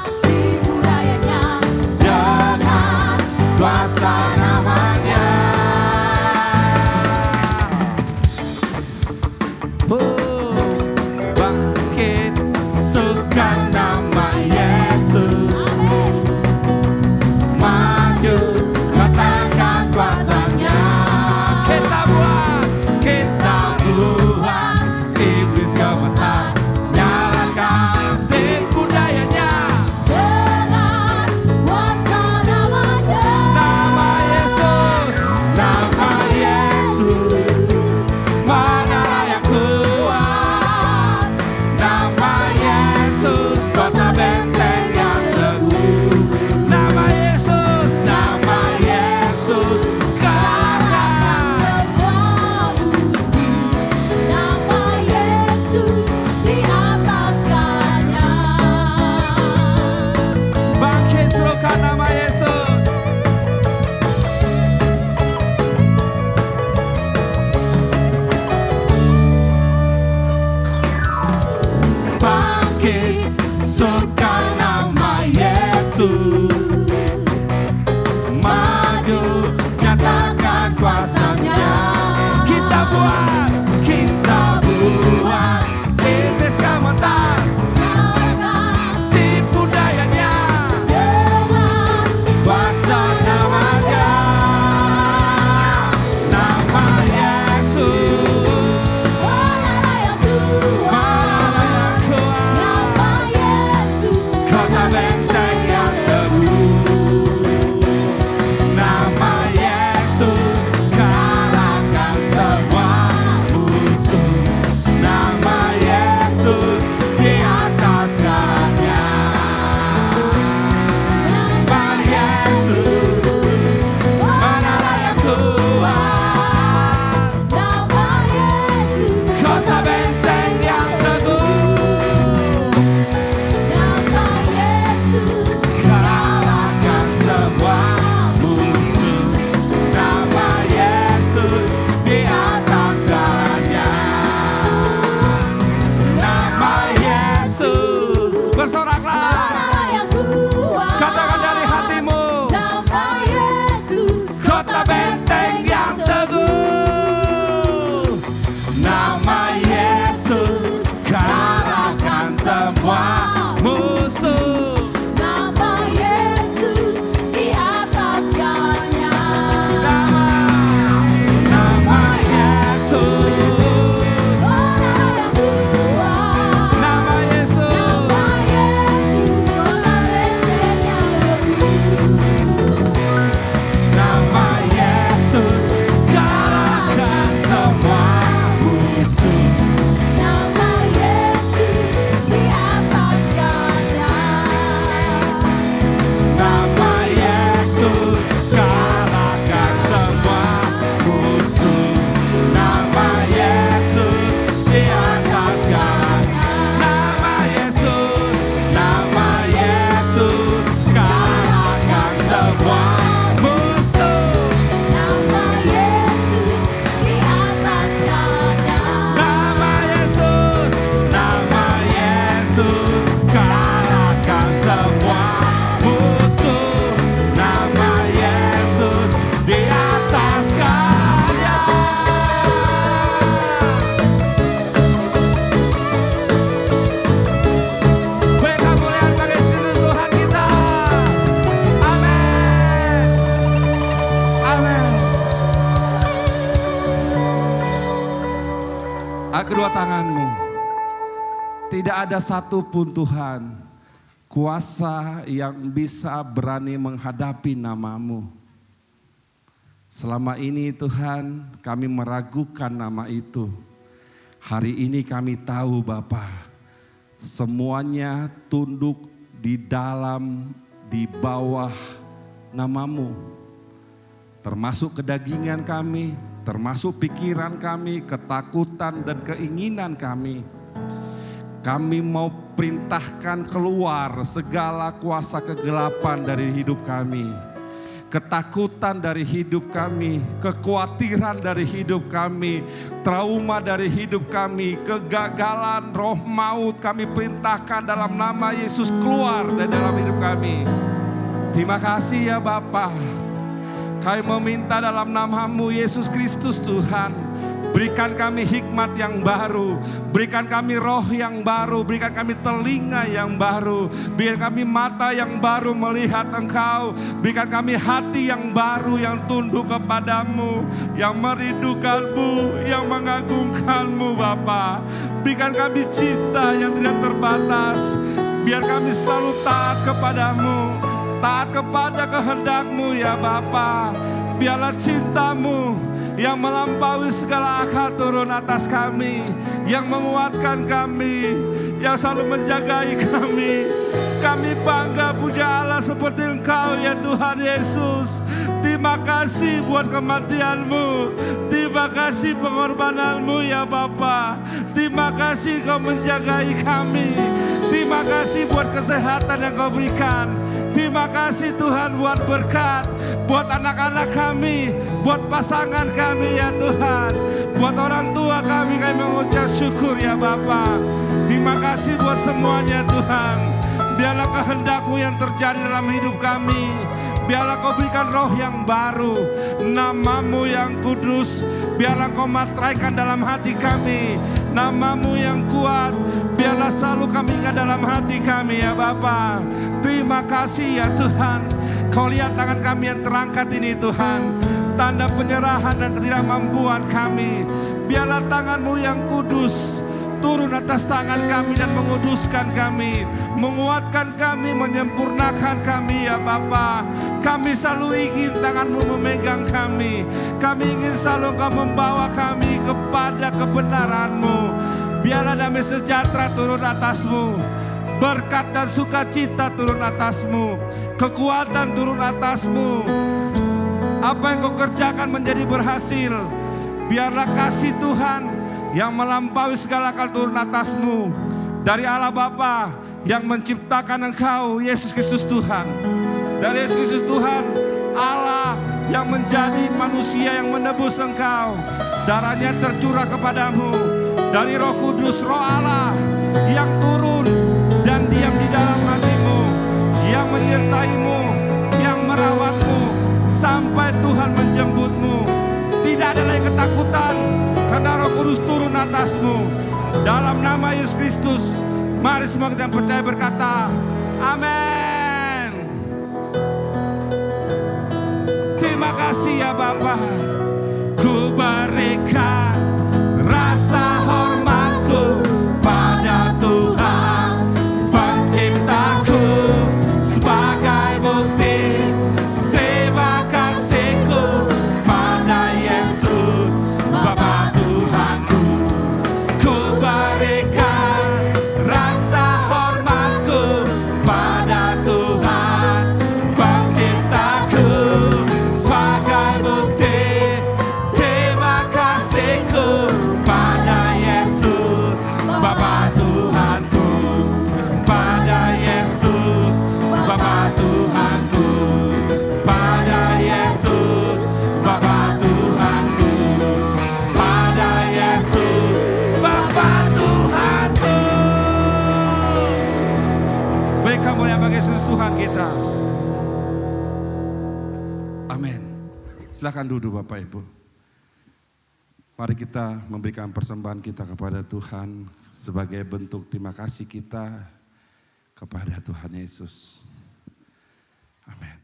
Angkat kedua tanganmu. Tidak ada satu pun Tuhan, kuasa yang bisa berani menghadapi nama-Mu. Selama ini Tuhan kami meragukan nama itu. Hari ini kami tahu Bapa, semuanya tunduk di dalam, di bawah nama-Mu. Termasuk kedagingan kami, termasuk pikiran kami, ketakutan dan keinginan kami. Kami mau perintahkan keluar segala kuasa kegelapan dari hidup kami. Ketakutan dari hidup kami, kekhawatiran dari hidup kami, trauma dari hidup kami, kegagalan, roh maut kami perintahkan dalam nama Yesus keluar dari dalam hidup kami. Terima kasih ya Bapa. Kami meminta dalam nama-Mu Yesus Kristus Tuhan, berikan kami hikmat yang baru, berikan kami roh yang baru, berikan kami telinga yang baru, berikan kami mata yang baru melihat Engkau, berikan kami hati yang baru yang tunduk kepadamu, yang merindukanmu, yang mengagungkanmu Bapa. Berikan kami cinta yang tidak terbatas, biar kami selalu taat kepadamu, taat kepada kehendak-Mu ya Bapa. Biarlah cinta-Mu yang melampaui segala akal turun atas kami, yang menguatkan kami, yang selalu menjagai kami. Kami bangga punya Allah seperti Engkau ya Tuhan Yesus. Terima kasih buat kematian-Mu, terima kasih pengorbanan-Mu ya Bapa. Terima kasih Kau menjagai kami, terima kasih buat kesehatan yang Kau berikan. Terima kasih Tuhan buat berkat, buat anak-anak kami, buat pasangan kami ya Tuhan, buat orang tua kami mengucap syukur ya Bapa. Terima kasih buat semuanya Tuhan. Biarlah kehendak-Mu yang terjadi dalam hidup kami. Biarlah Kau berikan roh yang baru, nama-Mu yang kudus. Biarlah Kau matraikan dalam hati kami, nama-Mu yang kuat. Biarlah selalu kami ingat dalam hati kami ya Bapa. Terima kasih ya Tuhan. Kau lihat tangan kami yang terangkat ini Tuhan, tanda penyerahan dan ketidakmampuan kami. Biarlah tangan-Mu yang kudus turun atas tangan kami dan menguduskan kami, menguatkan kami, menyempurnakan kami ya Bapa. Kami selalu ingin tangan-Mu memegang kami. Kami ingin selalu Kau membawa kami kepada kebenaran-Mu. Biarlah damai sejahtera turun atas-Mu, berkat dan sukacita turun atas-Mu, kekuatan turun atas-Mu. Apa yang Kau kerjakan menjadi berhasil. Biarlah kasih Tuhan yang melampaui segala akal turun atas-Mu, dari Allah Bapa yang menciptakan Engkau, Yesus Kristus Tuhan. Dari Yesus Kristus Tuhan, Allah yang menjadi manusia yang menebus Engkau. Darahnya tercurah kepadamu. Dari Roh Kudus, Roh Allah yang turun dan diam di dalam hatimu, yang menyertai-Mu, yang merawat-Mu sampai Tuhan menjemput-Mu. Tidak ada lagi ketakutan karena Roh Kudus turun atas-Mu. Dalam nama Yesus Kristus, mari semua kita percaya berkata, amin. Terima kasih ya Bapa. Ku berikan rasa hormatku pada Tuhan penciptaku sebagai bukti terima kasihku pada Yesus Bapa Tuhanku. Ku berikan rasa hormatku pada Tuhan penciptaku sebagai bukti terima kasihku pada Yesus Bapa Tuhanku, pada Yesus Bapa Tuhanku, pada Yesus Bapa Tuhanku, pada Yesus Bapa Tuhanku. Baik, kamu yang bagi Yesus Tuhan kita. Amin. Silakan duduk Bapak Ibu. Mari kita memberikan persembahan kita kepada Tuhan sebagai bentuk terima kasih kita kepada Tuhan Yesus. Amin.